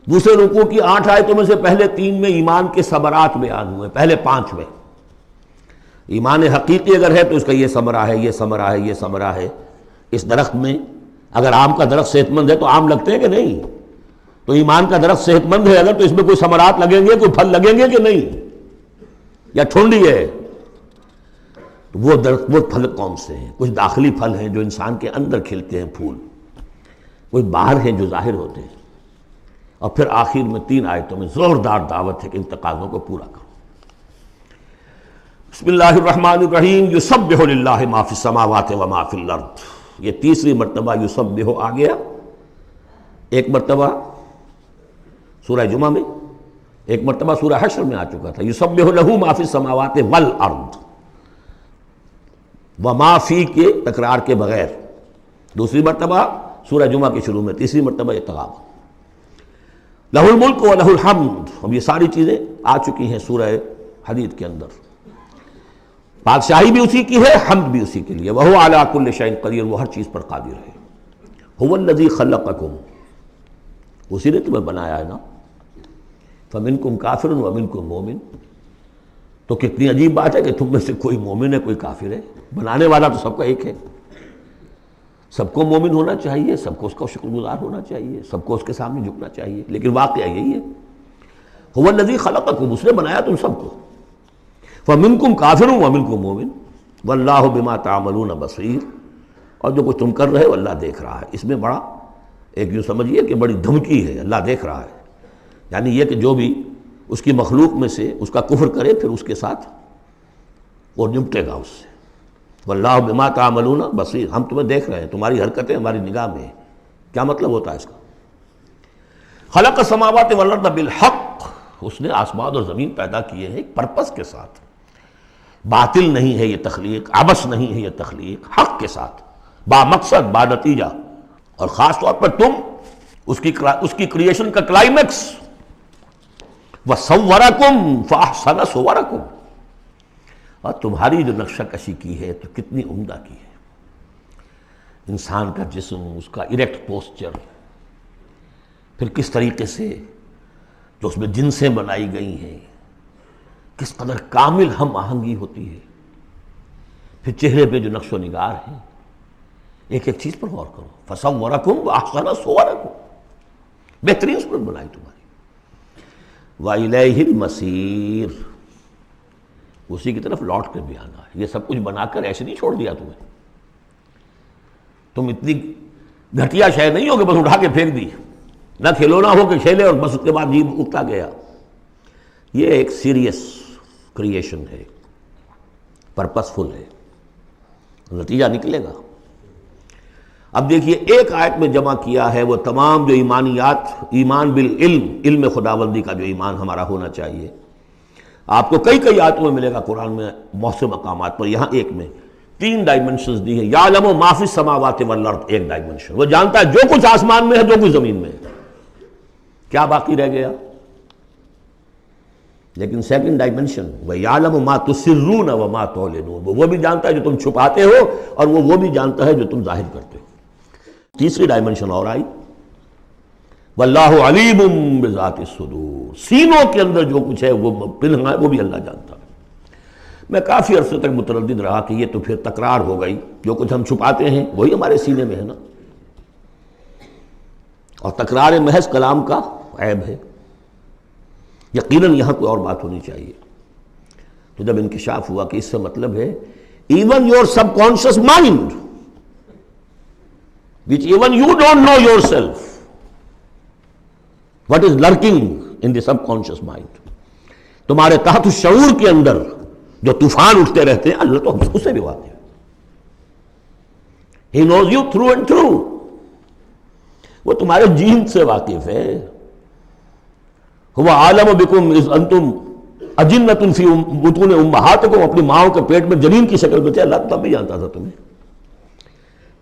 دوسرے رکوع کی 8 آیتوں میں سے پہلے 3 میں ایمان کے ثمرات بیان ہوئے، پہلے 5 میں ایمان حقیقی اگر ہے تو اس کا یہ ثمرہ ہے، یہ ثمرہ ہے، یہ ثمرہ ہے۔ اس درخت میں اگر آم کا درخت صحت مند ہے تو آم لگتے ہیں کہ نہیں؟ تو ایمان کا درخت صحت مند ہے اگر، تو اس میں کوئی ثمرات لگیں گے، کوئی پھل لگیں گے کہ نہیں؟ یا ٹھنڈی ہے؟ وہ درخت، وہ پھل کون سے ہیں؟ کچھ داخلی پھل ہیں جو انسان کے اندر کھلتے ہیں پھول، کچھ باہر ہیں جو ظاہر ہوتے ہیں، اور پھر آخر میں 3 آیتوں میں زوردار دعوت ہے کہ ان تقاضوں کو پورا کرو۔ بسم اللہ الرحمن الرحیم، یسبح للہ ما فی السماوات و ما فی الارض، یہ تیسری مرتبہ یسبح آ گیا۔ ایک مرتبہ سورہ جمعہ میں، ایک مرتبہ سورہ حشر میں آ چکا تھا، یسبح لہ ما فی السماوات والارض، وما فی کے تکرار کے بغیر، دوسری مرتبہ سورہ جمعہ کے شروع میں، تیسری مرتبہ یہ تغابن۔ لہ الملک و لہ الحمد، اب یہ ساری چیزیں آ چکی ہیں سورہ حدید کے اندر۔ بادشاہی بھی اسی کی ہے، حمد بھی اسی کے لیے، وَهُوَ عَلَىٰ كُلِّ شَيْءٍ قَدِيرٌ، وہ ہر چیز پر قادر ہے۔ هُوَ الَّذِي خَلَقَكُمْ، اسی نے تمہیں بنایا ہے نا، فَمِنْكُمْ كَافِرٌ وَمِنْكُمْ مُؤْمِنٌ، تو کتنی عجیب بات ہے کہ تم میں سے کوئی مومن ہے کوئی کافر ہے۔ بنانے والا تو سب کا ایک ہے، سب کو مومن ہونا چاہیے، سب کو اس کا شکر گزار ہونا چاہیے، سب کو اس کے سامنے جھکنا چاہیے، لیکن واقعہ یہی ہے، هُوَ الَّذِي خَلَقَكُمْ، اس نے بنایا تم سب کو۔ فَمِنْكُمْ كَافِرٌ وَمِنْكُمْ مُؤْمِنٌ وَاللَّهُ بِمَا تَعْمَلُونَ بَصِيرٌ، اور جو کچھ تم کر رہے ہو اللہ دیکھ رہا ہے۔ اس میں بڑا ایک یوں سمجھیے کہ بڑی دھمکی ہے، اللہ دیکھ رہا ہے، یعنی یہ کہ جو بھی اس کی مخلوق میں سے اس کا کفر کرے پھر اس کے ساتھ وہ نمٹے گا اس سے۔ وَاللَّهُ بِمَا تَعْمَلُونَ بَصِيرٌ، ہم تمہیں دیکھ رہے ہیں، تمہاری حرکتیں ہماری نگاہ میں ہیں۔ کیا مطلب ہوتا ہے اس کا؟ خلق السماوات والارض بالحق، اس نے آسمان اور زمین پیدا کیے ہیں ایک پرپس کے ساتھ، باطل نہیں ہے یہ تخلیق، عبث نہیں ہے یہ تخلیق، حق کے ساتھ، با مقصد، با نتیجہ، اور خاص طور پر تم اس کی کریشن کا کلائمیکس، وَصَوَّرَكُمْ فَأَحْسَنَ صُوَرَكُمْ، اور تمہاری جو نقشہ کشی کی ہے تو کتنی عمدہ کی ہے۔ انسان کا جسم، اس کا اریکٹ پوسچر، پھر کس طریقے سے جو اس میں جنسیں بنائی گئی ہیں، کس قدر کامل ہم آہنگی ہوتی ہے، پھر چہرے پہ جو نقش و نگار ہیں، ایک ایک چیز پر غور کرو. فصورکم واحسن صورکم، بہترین صورت بنائی تمہاری. وَإِلَيْهِ الْمَصِيرُ، اسی کی طرف لوٹ کر بھی آنا ہے. یہ سب کچھ بنا کر ایسے نہیں چھوڑ دیا تمہیں. تم اتنی گھٹیا شے نہیں ہو کہ بس اٹھا کے پھینک دی، نہ کھلونا ہو کہ کھیلے اور بس اس کے بعد جی اٹھتا گیا. یہ ایک سیریس کریشن ہے، پرپسفل ہے، نتیجہ نکلے گا. اب دیکھیے ایک آیت میں جمع کیا ہے وہ تمام جو ایمانیات، ایمان بالعلم، علم خداوندی کا جو ایمان ہمارا ہونا چاہیے. آپ کو کئی کئی آیتوں میں ملے گا قرآن میں بہت سے مقامات پر. یہاں ایک میں 3 ڈائمنشنز دی ہیں. یعلم ما فی السماوات والارض، ایک ڈائمنشن، وہ جانتا ہے جو کچھ آسمان میں ہے، جو کچھ زمین میں ہے. کیا باقی رہ گیا؟ لیکن سیکنڈ ڈائمنشن وَيَعْلَمُ مَا تُسِرُّونَ وَمَا تُعْلِنُونَ، وہ بھی جانتا ہے جو تم چھپاتے ہو اور وہ بھی جانتا ہے جو تم ظاہر کرتے ہو. تیسری ڈائمنشن اور آئی، وَاللَّهُ عَلِيمٌ بِذَاتِ الصُّدُورِ، سینوں کے اندر جو کچھ ہے وہ پنہاں ہے، وہ بھی اللہ جانتا ہے. میں کافی عرصے تک متردد رہا کہ یہ تو پھر تکرار ہو گئی، جو کچھ ہم چھپاتے ہیں وہی ہمارے سینے میں ہے نا، اور تکرار محض کلام کا عیب ہے. یقیناً یہاں کوئی اور بات ہونی چاہیے. تو جب انکشاف ہوا کہ اس سے مطلب ہے even your sub conscious mind which even you don't know yourself what is lurking in the subconscious mind، تمہارے تحت الشعور کے اندر جو طوفان اٹھتے رہتے ہیں اللہ تو اس سے بھی واقف ہے. He knows you through and through، وہ تمہارے جین سے واقف ہے. هو عالم بكم اذ انتم اجنۃ فی بطون امہاتکم، اپنی ماؤں کے پیٹ میں جنین کی شکل میں تھے، اللہ تب بھی جانتا تھا تمہیں.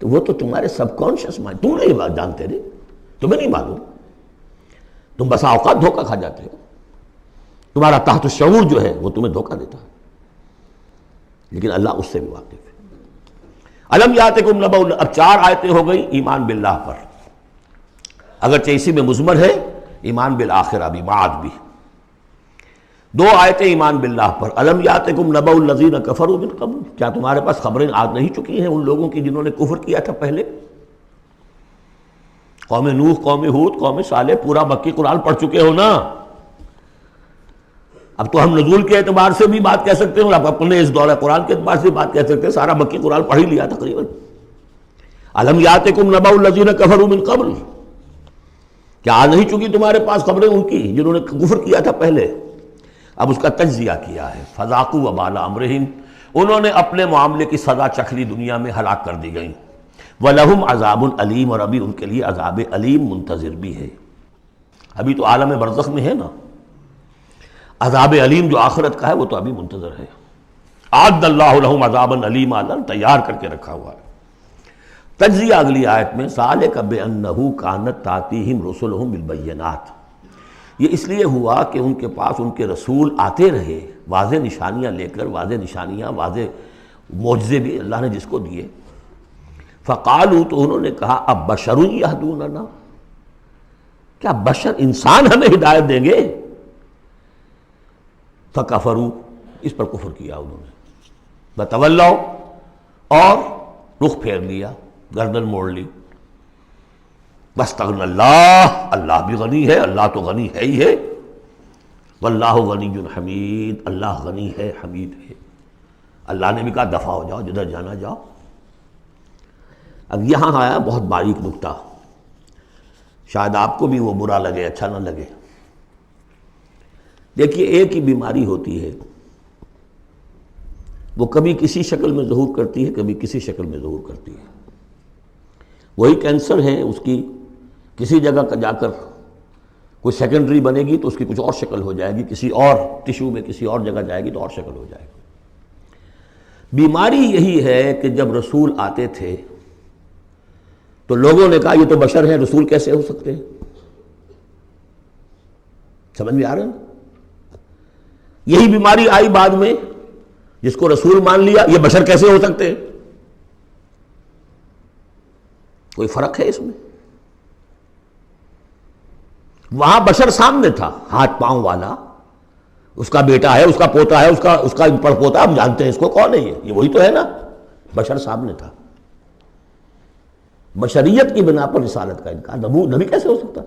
تو وہ تو تمہارے سب کانشیس مائنڈ، تم نہیں بات جانتے نہیں، تمہیں نہیں معلوم، تم بسا اوقات دھوکہ کھا جاتے ہو. تمہارا تحت الشعور جو ہے وہ تمہیں دھوکہ دیتا ہے، لیکن اللہ اس سے بھی واقف ہے. الم یاتکم نبأ، اب 4 آیتیں ہو گئی ایمان باللہ پر، اگرچہ اسی میں مضمر ہے ایمان بالآخرہ بھی، معاد بھی. 2 آیتیں ایمان باللہ پر. الم یاتکم نبأ الذین کفروا من قبل، کیا تمہارے پاس خبریں آ نہیں چکی ہیں ان لوگوں کی جنہوں نے کفر کیا تھا پہلے؟ قوم نوح، قوم ہود، قوم صالح، پورا مکی قرآن پڑھ چکے ہو نا. اب تو ہم نزول کے اعتبار سے بھی بات کہہ سکتے ہیں اور اب اپنے اس دورہ قرآن کے اعتبار سے بات کہہ سکتے ہیں، سارا مکی قرآن پڑھ ہی لیا تقریباً. الم یاتکم نبأ الذین کفروا من قبل، کیا آ نہیں چکی تمہارے پاس خبریں ان کی جنہوں نے کفر کیا تھا پہلے؟ اب اس کا تجزیہ کیا ہے. فذاقوا وبال امرہم، انہوں نے اپنے معاملے کی سزا چکھ لی، دنیا میں ہلاک کر دی گئی. وَلَهُمْ عَذَابٌ عَلِيمٌ، اور ابھی ان کے لیے عذاب علیم منتظر بھی ہے. ابھی تو عالم برزخ میں ہے نا، عذاب علیم جو آخرت کا ہے وہ تو ابھی منتظر ہے. اعد اللہ لہم عذابا علیما، اللہ تیار کر کے رکھا ہوا ہے. تجزیہ اگلی آیت میں، ذالک بأنہ کانت تأتیہم رسلہم بالبینات، یہ اس لیے ہوا کہ ان کے پاس ان کے رسول آتے رہے واضح نشانیاں لے کر، واضح نشانیاں، واضح معجزے بھی اللہ نے جس کو دیے. فقالوا، تو انہوں نے کہا اب بشر یہدوننا، کیا بشر انسان ہمیں ہدایت دیں گے؟ فکفروا، اس پر کفر کیا انہوں نے. وتولوا، اور رخ پھیر لیا، گردن موڑ لی. واستغنى اللہ، اللہ بھی غنی ہے، اللہ تو غنی ہے ہی ہے. واللہ غنی حمید، اللہ غنی ہے، حمید ہے. اللہ نے بھی کہا دفع ہو جاؤ، جدھر جانا جاؤ. اب یہاں آیا بہت باریک نکتہ، شاید آپ کو بھی وہ برا لگے، اچھا نہ لگے. دیکھیے ایک ہی بیماری ہوتی ہے، وہ کبھی کسی شکل میں ظہور کرتی ہے، کبھی کسی شکل میں ظہور کرتی ہے. وہی کینسر ہے، اس کی کسی جگہ کا جا کر کوئی سیکنڈری بنے گی تو اس کی کچھ اور شکل ہو جائے گی، کسی اور ٹیشو میں کسی اور جگہ جائے گی تو اور شکل ہو جائے گی. بیماری یہی ہے کہ جب رسول آتے تھے تو لوگوں نے کہا یہ تو بشر ہیں، رسول کیسے ہو سکتے ہیں؟ سمجھ میں آ رہا ہے؟ یہی بیماری آئی بعد میں، جس کو رسول مان لیا، یہ بشر کیسے ہو سکتے ہیں؟ کوئی فرق ہے اس میں؟ وہاں بشر سامنے تھا، ہاتھ پاؤں والا، اس کا بیٹا ہے، اس کا پوتا ہے، اس کا پڑپوتا، ہم جانتے ہیں اس کو، کون ہے یہ وہی تو ہے نا، بشر سامنے تھا۔ بشریت کی بنا پر رسالت کا انکار، نبی کیسے ہو سکتا؟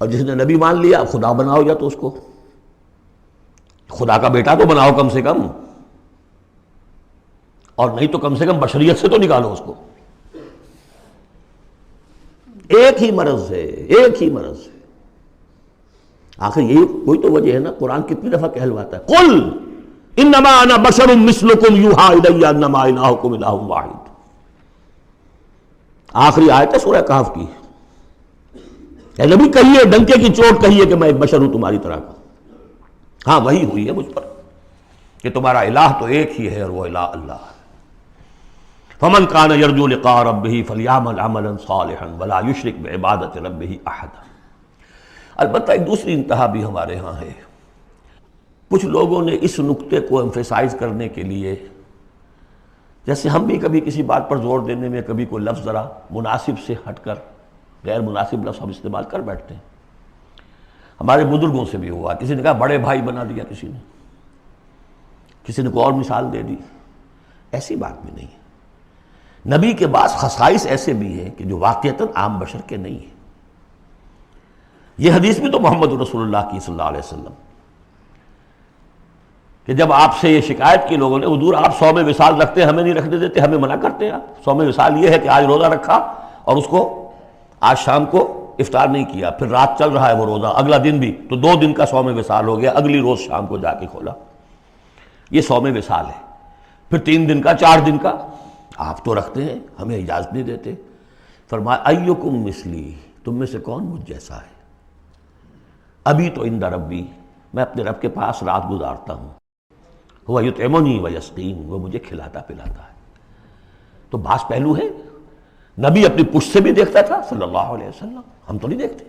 اور جس نے نبی مان لیا خدا بناؤ، یا تو اس کو خدا کا بیٹا تو بناؤ کم سے کم، اور نہیں تو کم سے کم بشریت سے تو نکالو اس کو۔ ایک ہی مرض ہے، ایک ہی مرض ہے۔ آخر یہی کوئی تو وجہ ہے نا، قرآن کتنی دفعہ کہلواتا ہے، قل انما انا بشر مثلکم یوحی الی انما الہکم الہ واحد۔ آخری آیت ہے سورہ کہف کی، اے نبی کہیے، ڈنکے کی چوٹ کہیے کہ میں ایک بشر ہوں تمہاری طرح کا۔ ہاں وہی ہوئی ہے مجھ پر کہ تمہارا الہ تو ایک ہی ہے، اور وہ الہ اللہ ہے۔ فمن کان یرجو لقاء ربہ فلیعمل عملا صالحا ولا یشرک بعبادۃ ربہ احدا۔ البتہ ایک دوسری انتہا بھی ہمارے ہاں ہے، کچھ لوگوں نے اس نقطے کو ایمفیسائز کرنے کے لیے، جیسے ہم بھی کبھی کسی بات پر زور دینے میں کبھی کوئی لفظ ذرا مناسب سے ہٹ کر غیر مناسب لفظ ہم استعمال کر بیٹھتے ہیں۔ ہمارے بزرگوں سے بھی ہوا، کسی نے کہا بڑے بھائی بنا دیا، کسی نے کوئی اور مثال دے دی۔ ایسی بات بھی نہیں ہے۔ نبی کے بعض خصائص ایسے بھی ہیں کہ جو واقعتاً عام بشر کے نہیں ہیں۔ یہ حدیث بھی تو محمد رسول اللہ کی صلی اللہ علیہ وسلم، کہ جب آپ سے یہ شکایت کی لوگوں نے، حضور آپ صوم وصال رکھتے ہیں، ہمیں نہیں رکھنے دیتے، ہمیں منع کرتے ہیں آپ۔ صوم وصال یہ ہے کہ آج روزہ رکھا اور اس کو آج شام کو افطار نہیں کیا، پھر رات چل رہا ہے وہ روزہ، اگلا دن بھی، تو 2 دن کا صوم وصال ہو گیا، اگلی روز شام کو جا کے کھولا، یہ صوم وصال ہے۔ پھر 3 دن کا، 4 دن کا آپ تو رکھتے ہیں، ہمیں اجازت نہیں دیتے۔ فرمایا ایکم مثلی، تم میں سے کون مجھ جیسا ہے؟ ابھی تو عند ربی، میں اپنے رب کے پاس رات گزارتا ہوں، وہ یطعمنی ویسقین، وہ مجھے کھلاتا پلاتا ہے۔ تو بعض پہلو ہے، نبی اپنی پشت سے بھی دیکھتا تھا صلی اللہ علیہ وسلم، ہم تو نہیں دیکھتے۔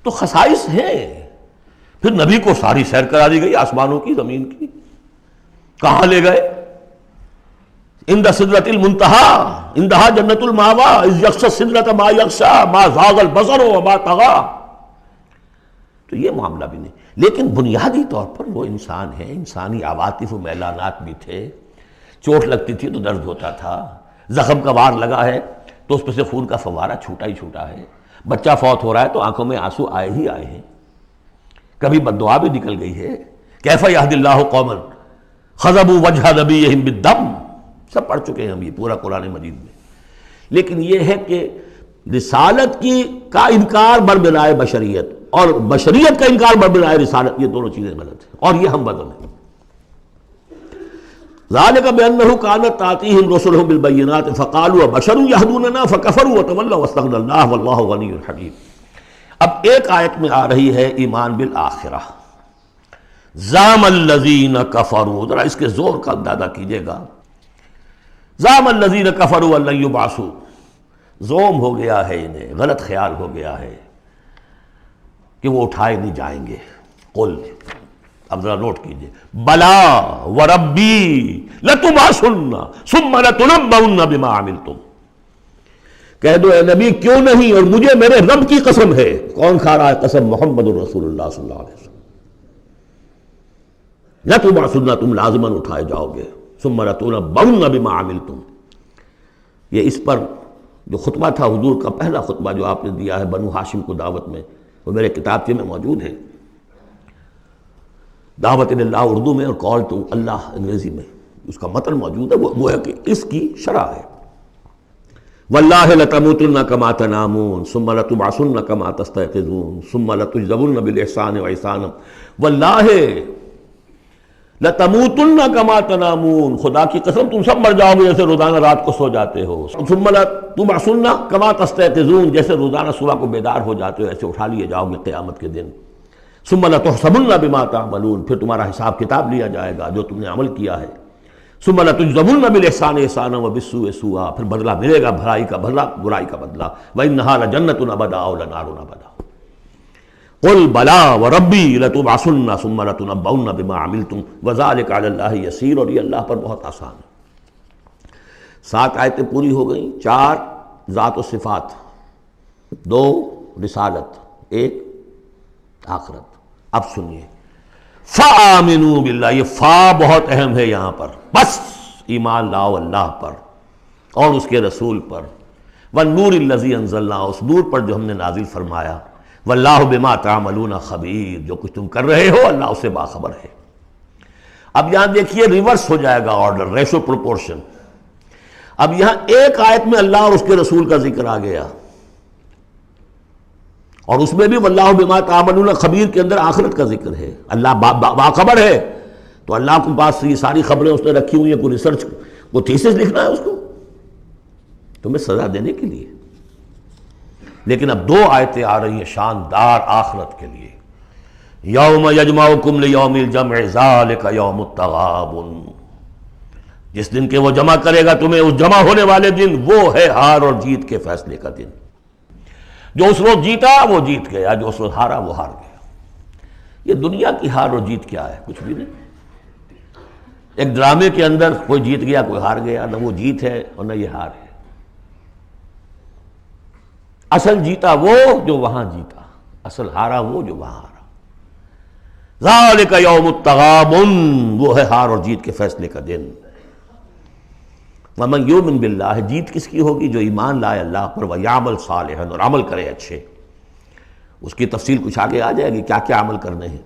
تو خصائص ہیں۔ پھر نبی کو ساری سیر کرا دی گئی آسمانوں کی، زمین کی، کہاں لے گئے؟ عند سدرۃ المنتہی، عندہا جنت المأوی، اذ یغشی السدرۃ ما یغشی، ما زاغ البصر وما طغی۔ تو یہ معاملہ بھی نہیں، لیکن بنیادی طور پر وہ انسان ہے، انسانی عواطف و میلانات بھی تھے۔ چوٹ لگتی تھی تو درد ہوتا تھا، زخم کا وار لگا ہے تو اس پہ سے خون کا فوارہ چھوٹا ہی چھوٹا ہے، بچہ فوت ہو رہا ہے تو آنکھوں میں آنسو آئے ہی آئے ہیں، کبھی بددعا بھی نکل گئی ہے۔ کیف یہدی اللہ قوما خضبوا وجہ نبیہم بالدم، سب پڑھ چکے ہیں ہم یہ پورا قرآن مجید میں۔ لیکن یہ ہے کہ رسالت کا انکار بربنائے بشریت اور بشریت کا انکار بربنائے رسالت، یہ دونوں چیزیں غلط ہیں، اور یہ ہم بدل ہیں۔ ذالک بأنہ کانت تأتیہم رسلہم بالبینات فقالوا بشر یہدوننا فکفروا وتولوا واستغنی اللہ واللہ غنی حلیم۔ اب ایک آیت میں آ رہی ہے ایمان بالآخرہ، زعم الذین کفروا، ذرا اس کے زور کا اندازہ کیجئے گا۔ زعم الذین کفروا ان لن یبعثوا، زوم ہو گیا ہے انہیں، غلط خیال ہو گیا ہے کہ وہ اٹھائے نہیں جائیں گے۔ قل، اب ذرا نوٹ کیجئے، بلا وربی لتبعثن ثم لتنبؤن بما عملتم، کہہ دو اے نبی کیوں نہیں، اور مجھے میرے رب کی قسم ہے۔ کون کھا رہا ہے قسم؟ محمد رسول اللہ صلی اللہ علیہ وسلم۔ لتبعثن، تم لازماً اٹھائے جاؤ گے، ثم لتنبؤن بما عملتم۔ یہ اس پر جو خطبہ تھا حضور کا، پہلا خطبہ جو آپ نے دیا ہے بنو ہاشم کو دعوت میں، وہ میرے کتابچے میں موجود ہے، دعوت اللہ اردو میں اور کال ٹو اللہ انگریزی میں، اس کا متن موجود ہے، وہ ہے کہ اس کی شرح ہے۔ واللہ لتموتن کما تنامون ثم لتبعثن کما تستيقظون ثم لتجزون بالاحسان واحسانا، واللہ لتموتن کما تنامون، خدا کی قسم تم سب مر جاؤ گے جیسے روزانہ رات کو سو جاتے ہو۔ ثم لتبعثن کما تستيقظون، جیسے روزانہ صبح کو بیدار ہو جاتے ہو ایسے اٹھا لیے جاؤ گے قیامت کے دن۔ ثم لتحسبن بما تعملون، پھر تمہارا حساب کتاب لیا جائے گا جو تم نے عمل کیا ہے۔ ثم لتجزون بالاحسان احسانا وبالسوء سوءا، پھر بدلہ ملے گا بھلائی کا بدلہ، برائی کا بدلہ۔ وانھا لجنۃ ابدا او لنار ابدا۔ قل بلا وربی لتبعثن ثم لتنبؤن بما عملتم وذلک علی اللہ یسیر، اور یہ اللہ پر بہت آسان ہے۔ 7 آیتیں پوری ہو گئیں، 4 ذات و صفات، 2 رسالت، 1 آخرت۔ اب سنیے، فآمنوا باللہ، یہ فا بہت اہم ہے یہاں پر، بس ایمان لاؤ اللہ پر اور اس کے رسول پر، والنور الذی انزلنا، اس نور پر جو ہم نے نازل فرمایا، واللہ بما تعملون خبیر، جو کچھ تم کر رہے ہو اللہ اس سے باخبر ہے۔ اب یہاں دیکھیے ریورس ہو جائے گا آرڈر، ریشو پروپورشن۔ اب یہاں ایک آیت میں اللہ اور اس کے رسول کا ذکر آ گیا، اور اس میں بھی واللہ بما تعملون خبیر کے اندر آخرت کا ذکر ہے، اللہ باخبر ہے۔ تو اللہ کے پاس یہ ساری خبریں اس نے رکھی ہوئی ہیں، کوئی ریسرچ، وہ تھیسس لکھنا ہے اس کو تمہیں سزا دینے کے لیے۔ لیکن اب 2 آیتیں آ رہی ہیں شاندار آخرت کے لیے، یوم یجمعکم لیوم الجمع ذالک یوم التغابن، جس دن کے وہ جمع کرے گا تمہیں، اس جمع ہونے والے دن وہ ہے ہار اور جیت کے فیصلے کا دن۔ جو اس روز جیتا وہ جیت گیا، جو اس روز ہارا وہ ہار گیا۔ یہ دنیا کی ہار اور جیت کیا ہے؟ کچھ بھی نہیں۔ ایک ڈرامے کے اندر کوئی جیت گیا کوئی ہار گیا، نہ وہ جیت ہے اور نہ یہ ہار ہے۔ اصل جیتا وہ جو وہاں جیتا، اصل ہارا وہ جو وہاں ہارا۔ ذالک یوم التغابن، وہ ہے ہار اور جیت کے فیصلے کا دن۔ ومن یؤمن باللہ، جیت کس کی ہوگی؟ جو ایمان لائے اللہ پر، ویعمل صالحا، اور عمل کرے اچھے۔ اس کی تفصیل کچھ آگے آ جائے گی، کیا کیا عمل کرنے ہیں۔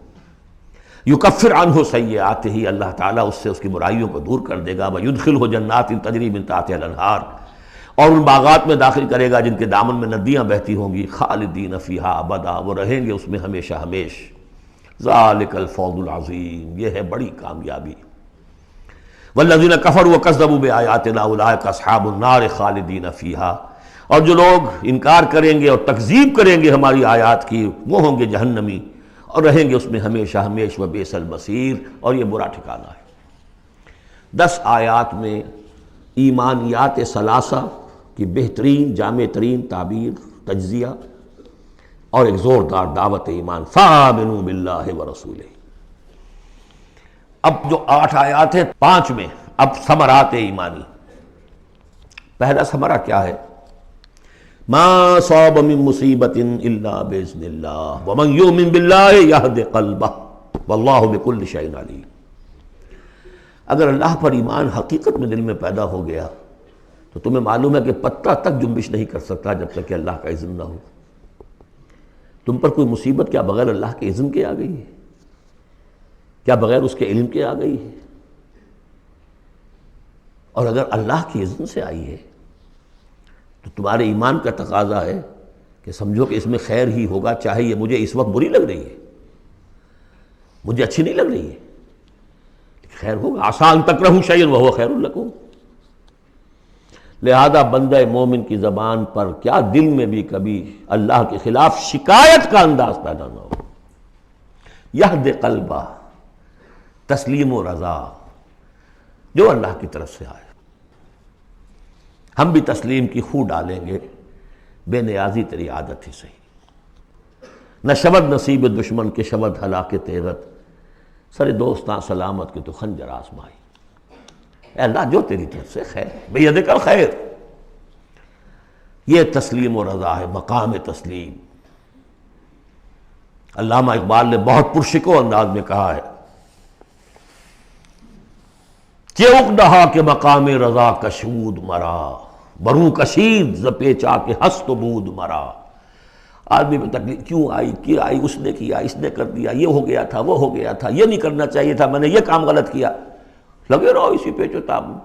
یکفر عنہ سیئاتہ، اللہ تعالیٰ اس سے اس کی برائیوں کو دور کر دے گا۔ ویدخلہ جنات تجری من تحتہا الانہار، اور ان باغات میں داخل کرے گا جن کے دامن میں ندیاں بہتی ہوں گی۔ خالدین فیہا ابدا، وہ رہیں گے اس میں ہمیشہ ہمیش۔ ذالک الفوز العظیم، یہ ہے بڑی کامیابی۔ والذین کفروا وکذبوا بآیاتنا اولئک اصحاب النار خالدین فیہا، اور جو لوگ انکار کریں گے اور تکذیب کریں گے ہماری آیات کی، وہ ہوں گے جہنمی اور رہیں گے اس میں ہمیشہ ہمیش، وبئس المصیر، اور یہ برا ٹھکانہ ہے۔ 10 آیات میں ایمانیات ثلاثہ کی بہترین جامع ترین تعبیر، تجزیہ، اور ایک زوردار دعوت ایمان، فآمنوا باللہ ورسولہ۔ اب جو 8 آیات ہیں 5 میں اب ثمرات ایمانی۔ پہلا ثمرہ کیا ہے؟ ما صاب من مصیبت الا باذن اللہ ومن یؤمن باللہ یہد قلبہ واللہ بکل شیء علیم۔ اگر اللہ پر ایمان حقیقت میں دل میں پیدا ہو گیا تو تمہیں معلوم ہے کہ پتہ تک جنبش نہیں کر سکتا جب تک کہ اللہ کا اذن نہ ہو۔ تم پر کوئی مصیبت کیا بغیر اللہ کے اذن کے آ گئی ہے؟ کیا بغیر اس کے علم کے آ گئی ہے؟ اور اگر اللہ کے اذن سے آئی ہے تو تمہارے ایمان کا تقاضا ہے کہ سمجھو کہ اس میں خیر ہی ہوگا، چاہے یہ مجھے اس وقت بری لگ رہی ہے، مجھے اچھی نہیں لگ رہی ہے، خیر ہوگا۔ عسیٰ ان تکرہوا شیئا وہو خیر لکم۔ لہذا بندہ مومن کی زبان پر کیا دل میں بھی کبھی اللہ کے خلاف شکایت کا انداز پیدا نہ ہو۔ یہد قلبہ، تسلیم و رضا، جو اللہ کی طرف سے آئے۔ ہم بھی تسلیم کی خو ڈالیں گے، بے نیازی تیری عادت ہی صحیح۔ نہ شود نصیب دشمن کے شود ہلاک تیغت، سر دوستاں سلامت کے تو خنجر آزمائی۔ اے اللہ جو تیری طرف سے خیر، بیدک الخیر۔ یہ تسلیم و رضا ہے، مقام تسلیم۔ علامہ اقبال نے بہت پرشکو انداز میں کہا ہے کہ اقدہا کے مقام رضا کشود مرا، برو کشید ز پیچا کے ہست و بود مرا۔ آدمی میں تکلیف کیوں آئی، کیا آئی، اس نے کیا، اس نے کر دیا، یہ ہو گیا تھا، وہ ہو گیا تھا، یہ نہیں کرنا چاہیے تھا، میں نے یہ کام غلط کیا، لگے رہو اسی پیچ و تاب میں۔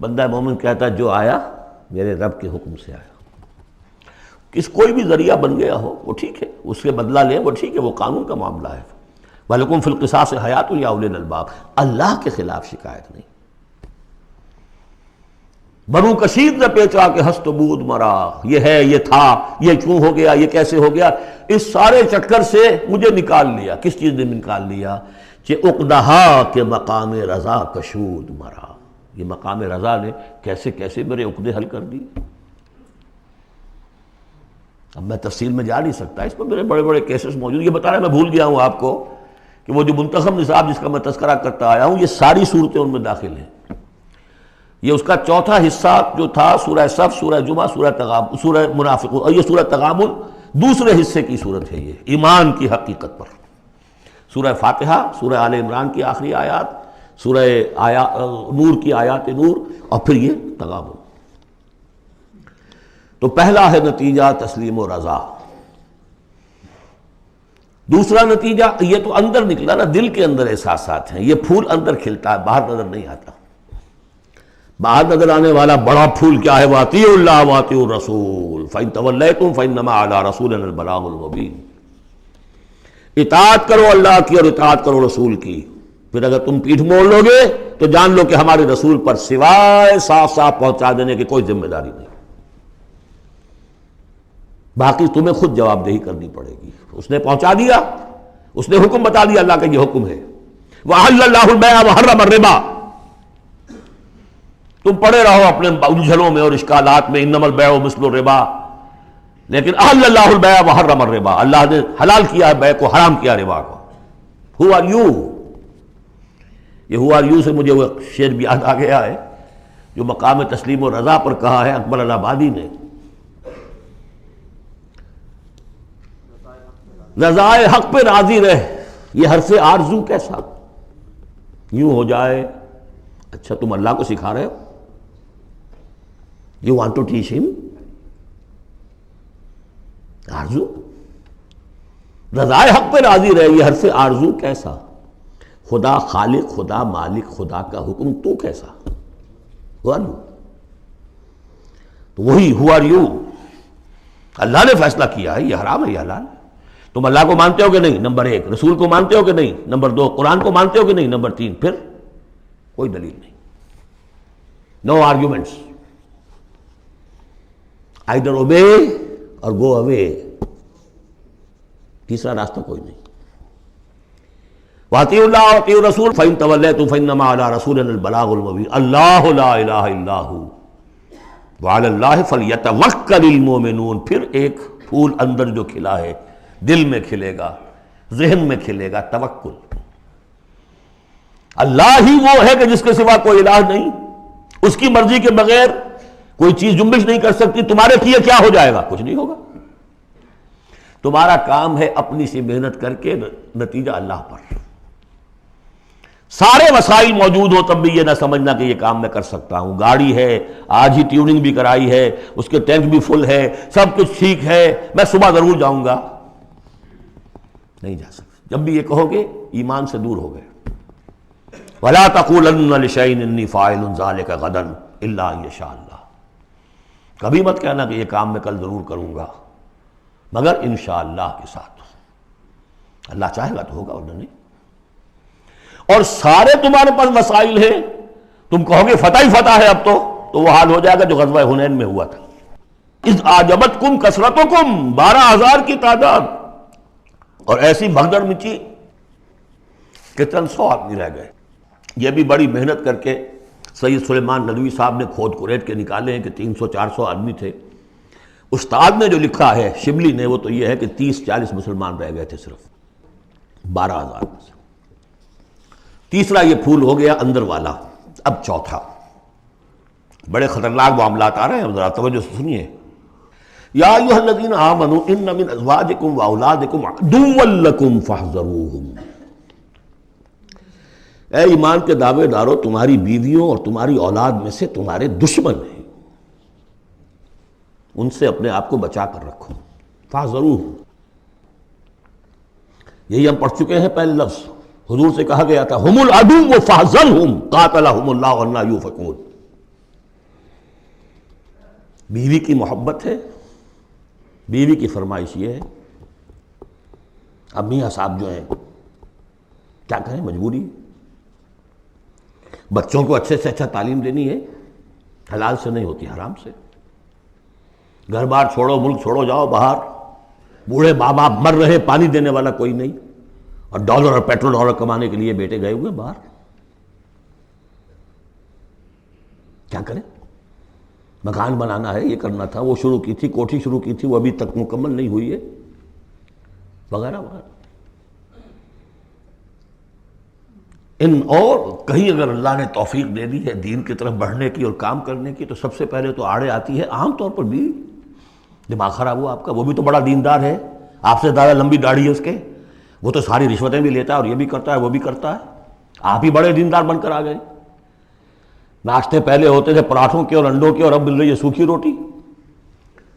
بندہ مومن کہتا ہے جو آیا میرے رب کے حکم سے آیا، کوئی بھی ذریعہ بن گیا ہو وہ ٹھیک ہے، اس کے بدلہ لیں وہ ٹھیک ہے، وہ قانون کا معاملہ ہے۔ وَلَكُمْ فِي الْقِصَاصِ حَيَاةٌ يَا أُولِي الْأَلْبَابِ، اللہ کے خلاف شکایت نہیں۔ برو کشید نہ پیچا کہ ہست و بود مرا، یہ ہے، یہ تھا، یہ کیوں ہو گیا، یہ کیسے ہو گیا، اس سارے چکر سے مجھے نکال لیا۔ کس چیز نے نکال لیا؟ کہ عقدہا کے مقام رضا کشود مرا، یہ مقام رضا نے کیسے کیسے میرے عقدے حل کر دی۔ اب میں تفصیل میں جا نہیں سکتا، اس میں میرے بڑے بڑے کیسز موجود۔ یہ بتانا میں بھول گیا ہوں آپ کو کہ وہ جو منتخب نصاب جس کا میں تذکرہ کرتا آیا ہوں، یہ ساری صورتیں ان میں داخل ہیں۔ یہ اس کا چوتھا حصہ جو تھا سورہ صف، سورہ جمعہ، سورہ تغابن، سورہ منافقون، اور یہ سورہ تغابن دوسرے حصے کی صورت ہے، یہ ایمان کی حقیقت پر۔ سورہ فاتحہ، سورہ آل عمران کی آخری آیات، سورہ نور کی آیات نور، اور پھر یہ تغابن۔ تو پہلا ہے نتیجہ تسلیم و رضا۔ دوسرا نتیجہ، یہ تو اندر نکلا نا، دل کے اندر احساسات ہیں، یہ پھول اندر کھلتا ہے، باہر نظر نہیں آتا۔ باہر نظر آنے والا بڑا پھول کیا ہے؟ وَأَطِیعُوا اللَّهَ وَأَطِیعُوا الرَّسُولَ فَإِن تَوَلَّیْتُمْ فَإِنَّمَا عَلَىٰ رَسُولِنَا الْبَلَاغُ الْمُبِینُ۔ اطاعت کرو اللہ کی اور اطاعت کرو رسول کی، پھر اگر تم پیٹھ موڑ لو گے تو جان لو کہ ہمارے رسول پر سوائے صاف صاف پہنچا دینے کی کوئی ذمہ داری نہیں، باقی تمہیں خود جواب دہی کرنی پڑے گی۔ اس نے پہنچا دیا، اس نے حکم بتا دیا، اللہ کا یہ حکم ہے۔ وَأَحَلَّ اللَّهُ الْبَيْعَ وَحَرَّمَ الرِّبَا۔ تم پڑے رہو اپنے الجھنوں میں اور اشکالات میں، انما البیع مثل الربا، لیکن احل اللہ البیع وحرم الربا، اللہ نے حلال کیا ہے بیع کو، حرام کیا ربا کو۔ ہو آر یو، یہ ہو آر یو سے مجھے وہ شعر بھی یاد آ گیا ہے جو مقام تسلیم و رضا پر کہا ہے اکبر الہٰبادی نے۔ رضائے حق پہ راضی رہ، یہ حرف آرزو کیسا یوں ہو جائے۔ اچھا تم اللہ کو سکھا رہے ہو، You want to teach him؟ آرزو، رضائے حق پہ راضی رہے، یہ حرف آرزو کیسا؟ خدا خالق، خدا مالک، خدا کا حکم تو کیسا؟ Who are you؟ تو وہی who are you، اللہ نے فیصلہ کیا ہے یہ حرام ہے یہ حلال ہے۔ تم اللہ کو مانتے ہو کہ نہیں؟ نمبر ایک۔ رسول کو مانتے ہو کہ نہیں؟ نمبر دو۔ قرآن کو مانتے ہو کہ نہیں؟ نمبر تین۔ پھر کوئی دلیل نہیں، نو arguments, either obey or go away، تیسرا راستہ کوئی نہیں۔ وَأَطِیعُوا اللَّهَ وَأَطِیعُوا الرَّسُولَ فَإِن تَوَلَّیْتُمْ فَإِنَّمَا عَلَىٰ رَسُولِنَا الْبَلَاغُ الْمُبِینُ اللَّهُ لَا إِلَٰهَ إِلَّا هُوَ وَعَلَى اللَّهِ فَلْيَتَوَکَّلِ الْمُؤْمِنُونَ۔ پھر ایک پھول اندر جو کھلا ہے، دل میں کھلے گا، ذہن میں کھلے گا، توکل۔ اللہ ہی وہ ہے کہ جس کے سوا کوئی الہ نہیں، اس کی مرضی کے بغیر کوئی چیز جنبش نہیں کر سکتی۔ تمہارے کیے کیا ہو جائے گا؟ کچھ نہیں ہوگا۔ تمہارا کام ہے اپنی سی محنت کر کے نتیجہ اللہ پر۔ سارے وسائل موجود ہو تب بھی یہ نہ سمجھنا کہ یہ کام میں کر سکتا ہوں۔ گاڑی ہے، آج ہی ٹیوننگ بھی کرائی ہے، اس کے ٹینک بھی فل ہے، سب کچھ ٹھیک ہے، میں صبح ضرور جاؤں گا، نہیں جا سکتے۔ جب بھی یہ کہو گے ایمان سے دور ہو گئے۔ وَلَا تَقُولَنَّ لِشَيْءٍ إِنِّي فَاعِلٌ ذَلِكَ غَدًا إِلَّا أَن يَشَاءَ اللَّهُ۔ کبھی مت کہنا کہ یہ کام میں کل ضرور کروں گا، مگر انشاءاللہ کے ساتھ۔ اللہ چاہے گا تو ہوگا، ورنہ نہیں۔ اور سارے تمہارے پاس وسائل ہیں، تم کہو گے فتح ہی فتح ہے اب تو وہ حال ہو جائے گا جو غزوہ حنین میں ہوا تھا۔ اذ اعجبتکم کثرتکم، 12,000 کی تعداد، اور ایسی بھگدڑ مچی کہ چند 100 آدمی رہ گئے۔ یہ بھی بڑی محنت کر کے سید سلیمان ندوی صاحب نے کھود کریٹ کے نکالے ہیں کہ 300-400 آدمی تھے۔ استاد نے جو لکھا ہے شبلی نے، وہ تو یہ ہے کہ 30-40 مسلمان رہ گئے تھے صرف 12,000 میں سے۔ تیسرا یہ پھول ہو گیا اندر والا۔ اب چوتھا، بڑے خطرناک معاملات آ رہے ہیں، ذرا توجہ سے سنیے۔ یا ایھا الذین آمنوا ان من ازواجکم واولادکم عدوا لکم فاحذروہم۔ اے ایمان کے دعوے دارو، تمہاری بیویوں اور تمہاری اولاد میں سے تمہارے دشمن ہیں، ان سے اپنے آپ کو بچا کر رکھو۔ فاحذروہم، یہی ہم پڑھ چکے ہیں پہلے لفظ، حضور سے کہا گیا تھا ہم العدو فاحذرہم قاتلہم اللہ انا یؤفکون۔ بیوی کی محبت ہے، بیوی کی فرمائش یہ ہے۔ اب میاں صاحب جو ہیں کیا کہیں، مجبوری، بچوں کو اچھے سے اچھا تعلیم دینی ہے، حلال سے نہیں ہوتی، حرام سے۔ گھر بار چھوڑو، ملک چھوڑو، جاؤ باہر، بوڑھے ماں باپ مر رہے، پانی دینے والا کوئی نہیں، اور ڈالر اور پیٹرول ڈالر کمانے کے لیے بیٹے گئے ہوئے باہر، کیا کریں؟ مکان بنانا ہے، یہ کرنا تھا، وہ شروع کی تھی، کوٹھی شروع کی تھی، وہ ابھی تک مکمل نہیں ہوئی ہے، وغیرہ وغیرہ۔ اور کہیں اگر اللہ نے توفیق دے دی ہے دین کی طرف بڑھنے کی اور کام کرنے کی، تو سب سے پہلے تو آڑے آتی ہے عام طور پر بیوی. دماغ خراب ہوا آپ کا، وہ بھی تو بڑا دیندار ہے، آپ سے زیادہ لمبی داڑھی ہے اس کے، وہ تو ساری رشوتیں بھی لیتا ہے اور یہ بھی کرتا ہے وہ بھی کرتا ہے، آپ ہی بڑے دیندار بن کر آ گئے. ناشتے پہلے ہوتے تھے پراٹھوں کے اور انڈوں کے، اور اب مل رہی ہے سوکھی روٹی.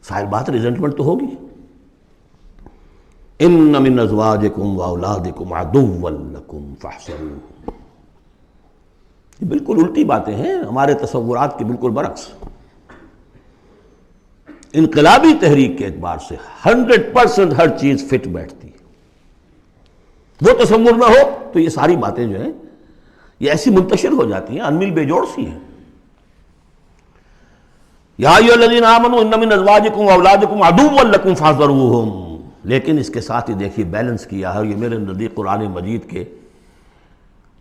ظاہر بات ریزنٹمنٹ تو ہوگی. ان من ازواجکم واولادکم عدوا لکم فاحذروہ. یہ بالکل الٹی باتیں ہیں ہمارے تصورات کے بالکل برعکس. انقلابی تحریک کے اعتبار سے 100% ہر چیز فٹ بیٹھتی ہے. وہ تصور نہ ہو تو یہ ساری باتیں جو ہیں یہ ایسی منتشر ہو جاتی ہیں، انمل بے جوڑ سی ہیں. یا ایھا الذین آمنوا ان من ازواجکم واولادکم عدوا لکم فاحذروہم. لیکن اس کے ساتھ ہی دیکھیے بیلنس کیا ہے، یہ میرے نزدیک قرآن مجید کے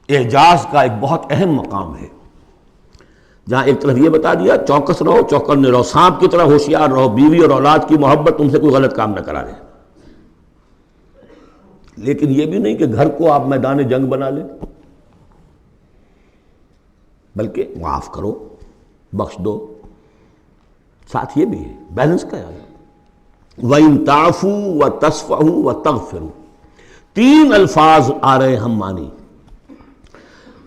اعجاز کا ایک بہت اہم مقام ہے، جہاں ایک طرف یہ بتا دیا چوکس رہو چوکنے رہو، سانپ کی طرح ہوشیار رہو، بیوی اور اولاد کی محبت تم سے کوئی غلط کام نہ کرا دے. لیکن یہ بھی نہیں کہ گھر کو آپ میدان جنگ بنا لیں، بلکہ معاف کرو، بخش دو. ساتھ یہ بھی ہے بیلنس کا ہے. وَإِن تَعْفُوا وَتَصْفَحُوا وَتَغْفِرُوا. 3 الفاظ آ رہے ہم معنی،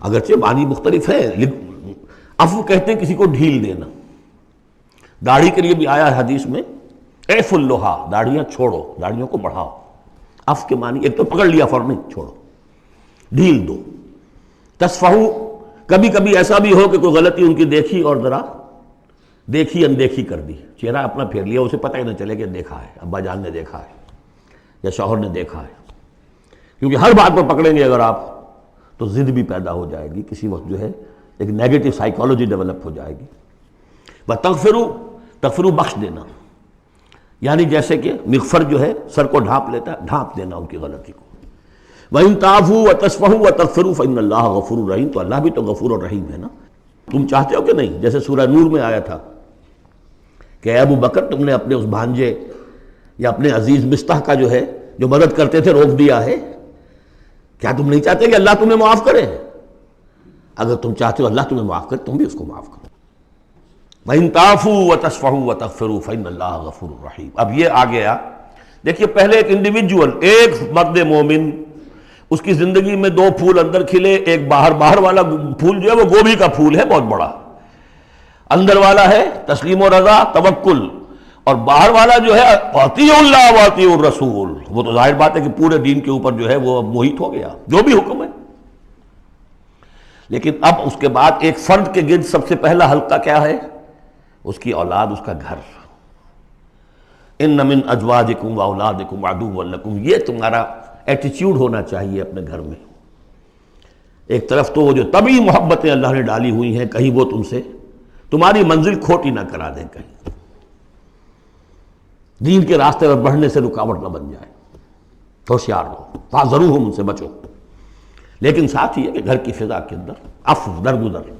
اگرچہ معنی مختلف ہے. عفو کہتے ہیں کسی کو ڈھیل دینا. داڑھی کے لیے بھی آیا ہے حدیث میں اعف اللحا، داڑھیاں چھوڑو، داڑھیوں کو بڑھاؤ. عفو کے معنی ایک تو پکڑ لیا فوراً چھوڑو، ڈھیل دو. تصفحوا، کبھی کبھی ایسا بھی ہو کہ کوئی غلطی ان کی دیکھی اور ذرا دیکھی اندیکھی کر دی، چہرہ اپنا پھیر لیا، اسے پتہ ہی نہ چلے کہ دیکھا ہے، ابا جان نے دیکھا ہے یا شوہر نے دیکھا ہے. کیونکہ ہر بات پر پکڑیں گے اگر آپ تو ضد بھی پیدا ہو جائے گی، کسی وقت جو ہے ایک نیگیٹو سائیکالوجی ڈیولپ ہو جائے گی. تغفروا بخش دینا، یعنی جیسے کہ مغفر جو ہے سر کو ڈھانپ لیتا ہے، ڈھانپ دینا ان کی غلطی کو. وَإِن تَعْفُوا وَتَصْفَحُوا وَتَغْفِرُوا فَإِنَّ اللَّهَ غَفُورٌ رَحِيمٌ. تو اللہ بھی تو غفور اور رحیم ہے نا. تم چاہتے ہو کہ نہیں؟ جیسے سورہ نور میں آیا تھا کہ اے ابو بکر تم نے اپنے اس بھانجے یا اپنے عزیز مصطح کا جو ہے جو مدد کرتے تھے روک دیا ہے. کیا تم نہیں چاہتے کہ اللہ تمہیں معاف کرے؟ اگر تم چاہتے ہو اللہ تمہیں معاف کرے تم بھی اس کو معاف کرو. وَإِن تَعْفُوا وَتَصْفَحُوا وَتَغْفِرُوا فَإِنَّ اللَّهَ غَفُورٌ رَحِيمٌ. اب یہ آ گیا، دیکھیے پہلے ایک انڈیویجول، ایک مرد مومن، اس کی زندگی میں 2 پھول اندر کھلے، ایک باہر والا پھول جو ہے وہ گوبھی کا پھول ہے بہت بڑا، اندر والا ہے تسلیم و رضا توکل، اور باہر والا جو ہے اطیعوا اللہ واطیعوا الرسول. وہ تو ظاہر بات ہے کہ پورے دین کے اوپر جو ہے وہ محیط ہو گیا جو بھی حکم ہے. لیکن اب اس کے بعد ایک فرد کے گرد سب سے پہلا حلقہ کیا ہے؟ اس کی اولاد، اس کا گھر. ان من ازواجکم واولادکم عدوا لکم. یہ تمہارا ایٹیچیوڈ ہونا چاہیے اپنے گھر میں. ایک طرف تو وہ جو طبعی محبتیں اللہ نے ڈالی ہوئی ہیں، کہیں وہ تم سے تمہاری منزل کھوٹی نہ کرا دیں، کہیں دین کے راستے پر بڑھنے سے رکاوٹ نہ بن جائے. ہوشیار ہو، فاحذروہم، ان سے بچو. لیکن ساتھ ہی ہے کہ گھر کی فضا کے اندر عفو، درگزر.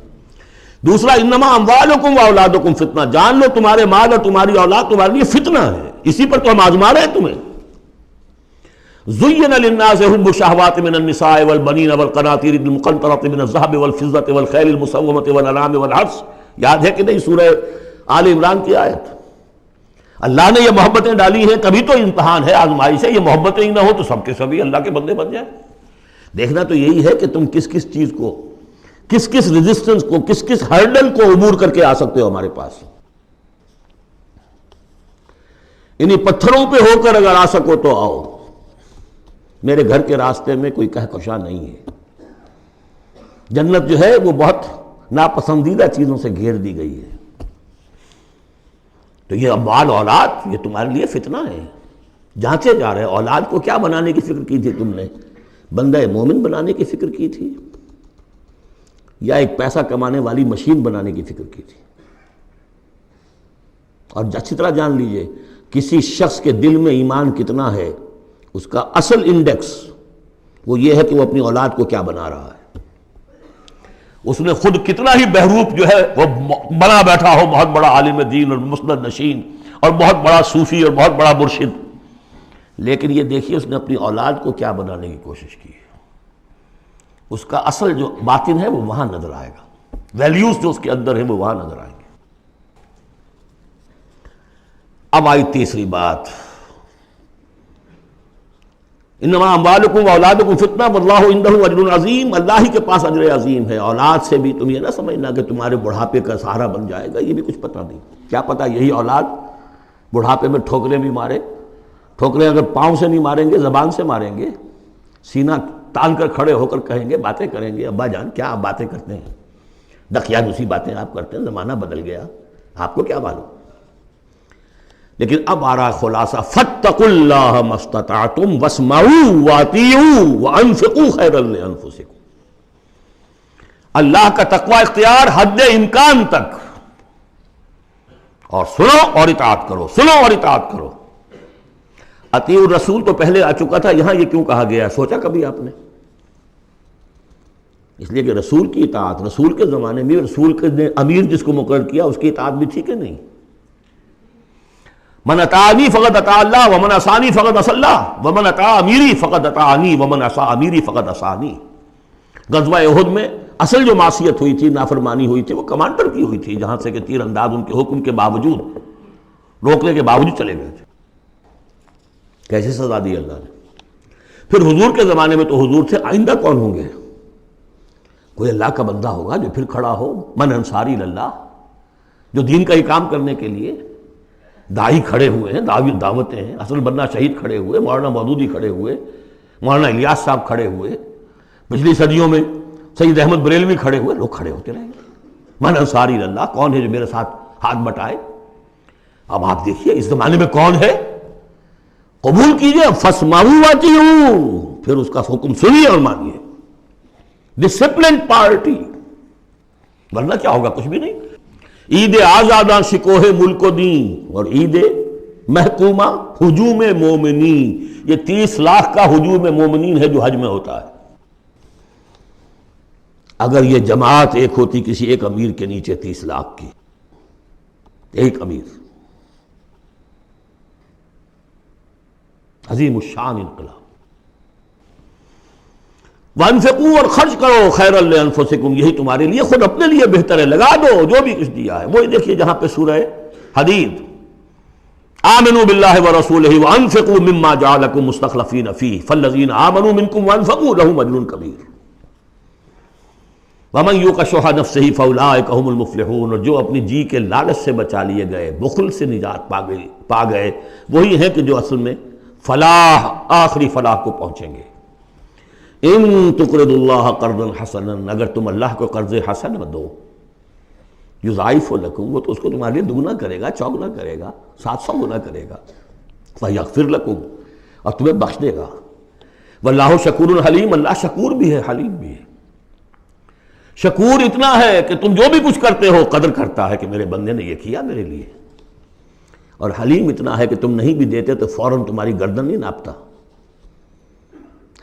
دوسرا انما اموالکم واولادکم فتنہ. جان لو تمہارے مال اور تمہاری اولاد تمہارے لیے فتنہ ہے، اسی پر تو ہم آزما رہے ہیں تمہیں. زین للناس حب الشہوات من النساء والبنین والقناطیر المقنطرۃ من الذهب والفضة والخیل المسومۃ والانعام والحرث. یاد ہے کہ نہیں سورہ آل عمران کی آیت؟ اللہ نے یہ محبتیں ڈالی ہیں، کبھی تو امتحان ہے، آزمائش ہے. یہ محبتیں ہی نہ ہو تو سب کے سبھی اللہ کے بندے بن جائیں. دیکھنا تو یہی ہے کہ تم کس کس چیز کو، کس کس ریزسٹنس کو، کس کس ہرڈل کو عبور کر کے آ سکتے ہو ہمارے پاس. انہی پتھروں پہ ہو کر اگر آ سکو تو آؤ. میرے گھر کے راستے میں کوئی کہکشاں نہیں ہے. جنت جو ہے وہ بہت ناپسندیدہ چیزوں سے گھیر دی گئی ہے. تو یہ اموال اولاد یہ تمہارے لیے فتنہ ہے. جانچے جا رہے. اولاد کو کیا بنانے کی فکر کی تھی تم نے؟ بندہ مومن بنانے کی فکر کی تھی یا ایک پیسہ کمانے والی مشین بنانے کی فکر کی تھی؟ اور اچھی طرح جان لیجئے کسی شخص کے دل میں ایمان کتنا ہے اس کا اصل انڈیکس وہ یہ ہے کہ وہ اپنی اولاد کو کیا بنا رہا ہے. اس نے خود کتنا ہی بہروپ جو ہے وہ بنا بیٹھا ہو، بہت بڑا عالم دین اور مسند نشین اور بہت بڑا صوفی اور بہت بڑا مرشد، لیکن یہ دیکھیے اس نے اپنی اولاد کو کیا بنانے کی کوشش کی ہے. اس کا اصل جو باطن ہے وہ وہاں نظر آئے گا، ویلیوز جو اس کے اندر ہیں وہ وہاں نظر آئیں گے۔ اب آئی تیسری بات، انما اموالکم واولادکم فتنہ واللہ عندہ اجر عظیم، اللہ ہی کے پاس اجر عظیم ہے۔ اولاد سے بھی تم یہ نہ سمجھنا کہ تمہارے بڑھاپے کا سہارا بن جائے گا، یہ بھی کچھ پتہ نہیں، کیا پتہ یہی اولاد بڑھاپے میں ٹھوکریں بھی مارے۔ ٹھوکریں اگر پاؤں سے نہیں ماریں گے، زبان سے ماریں گے، سینہ تان کر کھڑے ہو کر کہیں گے، باتیں کریں گے، ابا جان کیا آپ باتیں کرتے ہیں، دقیانوسی باتیں آپ کرتے ہیں، زمانہ بدل گیا، آپ کو کیا معلوم۔ لیکن اب آ رہا خلاصہ، فاتقوا اللہ ما استطعتم واسمعوا واطیعوا وانفقوا خیرا لانفسکم، اللہ کا تقوی اختیار حد امکان تک، اور سنو اور اطاعت کرو، سنو اور اطاعت کرو۔ اطیعوا الرسول تو پہلے آ چکا تھا، یہاں یہ کیوں کہا گیا، سوچا کبھی آپ نے؟ اس لیے کہ رسول کی اطاعت، رسول کے زمانے میں رسول کے امیر جس کو مقرر کیا اس کی اطاعت بھی تھی کہ نہیں؟ من اطاعنی فقد اطاع اللہ ومن عصانی فقد عصی اللہ ومن اطاع امیری فقد اطاعنی ومن عصی امیری فقد عصانی۔ غزوہ احد میں اصل جو معصیت ہوئی تھی، نافرمانی ہوئی تھی، وہ کمانڈر کی ہوئی تھی، جہاں سے کہ تیر انداز ان کے حکم کے باوجود، روکنے کے باوجود چلے گئے تھے۔ کیسے سزا دی اللہ نے۔ پھر حضور کے زمانے میں تو حضور تھے، آئندہ کون ہوں گے؟ کوئی اللہ کا بندہ ہوگا جو پھر کھڑا ہو، من انصاری اللہ، جو دین کا ہی کام کرنے کے لیے داعی کھڑے ہوئے ہیں، دعوتیں ہیں، اصل بندہ شہید کھڑے ہوئے، مولانا مودودی کھڑے ہوئے، مولانا الیاس صاحب کھڑے ہوئے، پچھلی صدیوں میں سید احمد بریلوی کھڑے ہوئے، لوگ کھڑے ہوتے رہیں گے۔ من انصاری اللہ، کون ہے جو میرے ساتھ ہاتھ بٹائے؟ اب آپ دیکھیے اس زمانے میں کون ہے، قبول کیجئے، فاسمعوا واطیعوا، پھر اس کا حکم سنیے اور مانیے، ڈسپلن پارٹی، ورنہ کیا ہوگا؟ کچھ بھی نہیں۔ عید آزاداں شکوہ ملک و دین اور عید محکومہ ہجوم مومنین، یہ 30 لاکھ کا ہجوم مومنین ہے جو حج میں ہوتا ہے۔ اگر یہ جماعت ایک ہوتی کسی ایک امیر کے نیچے 30 لاکھ کی، ایک امیر، عظیم الشان انقلاب۔ وانفقوا، اور خرچ کرو، خیرا لانفسکم، یہی تمہارے لیے، خود اپنے لیے بہتر ہے، لگا دو جو بھی کچھ دیا ہے۔ وہی دیکھیے جہاں پہ سورہ حدید، آمنوا باللہ ورسولہ وانفقوا مما جعلکم مستخلفین فیہ فالذین آمنوا منکم وانفقوا لہم اجر کبیر ومن یوق شح نفسہ فاولئک ھم المفلحون، اور جو اپنی جی کے لالچ سے بچا لیے گئے، بخل سے نجات پا گئے، وہی ہیں کہ جو اصل میں فلاح، آخری فلاح کو پہنچیں گے۔ ان تقرضوا اللہ قرضا حسنا، اگر تم اللہ کو قرض حسن دو، یضاعف لکم، وہ تو اس کو تمہارے لیے دگنا کرے گا، چوگنا کرے گا، 700 گنا کرے گا، فیغفر لکم، اور تمہیں بخش دے گا۔ واللہ شکور حلیم، اللہ شکور بھی ہے، حلیم بھی ہے۔ شکور اتنا ہے کہ تم جو بھی کچھ کرتے ہو قدر کرتا ہے کہ میرے بندے نے یہ کیا میرے لیے، اور حلیم اتنا ہے کہ تم نہیں بھی دیتے تو فوراً تمہاری گردن نہیں ناپتا،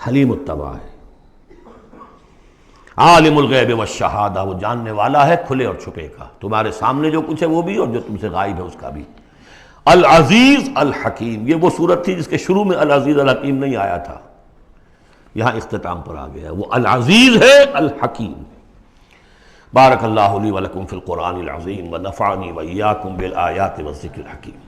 حلیم الطبع ہے۔ عالم الغیب والشہادہ، وہ جاننے والا ہے کھلے اور چھپے کا، تمہارے سامنے جو کچھ ہے وہ بھی اور جو تم سے غائب ہے اس کا بھی۔ العزیز الحکیم، یہ وہ صورت تھی جس کے شروع میں العزیز الحکیم نہیں آیا تھا، یہاں اختتام پر آ گیا، وہ العزیز ہے الحکیم۔ بارک اللہ لی ولکم فی القرآن العظیم ونفعنی وإیاکم بالآیات والذکر الحکیم۔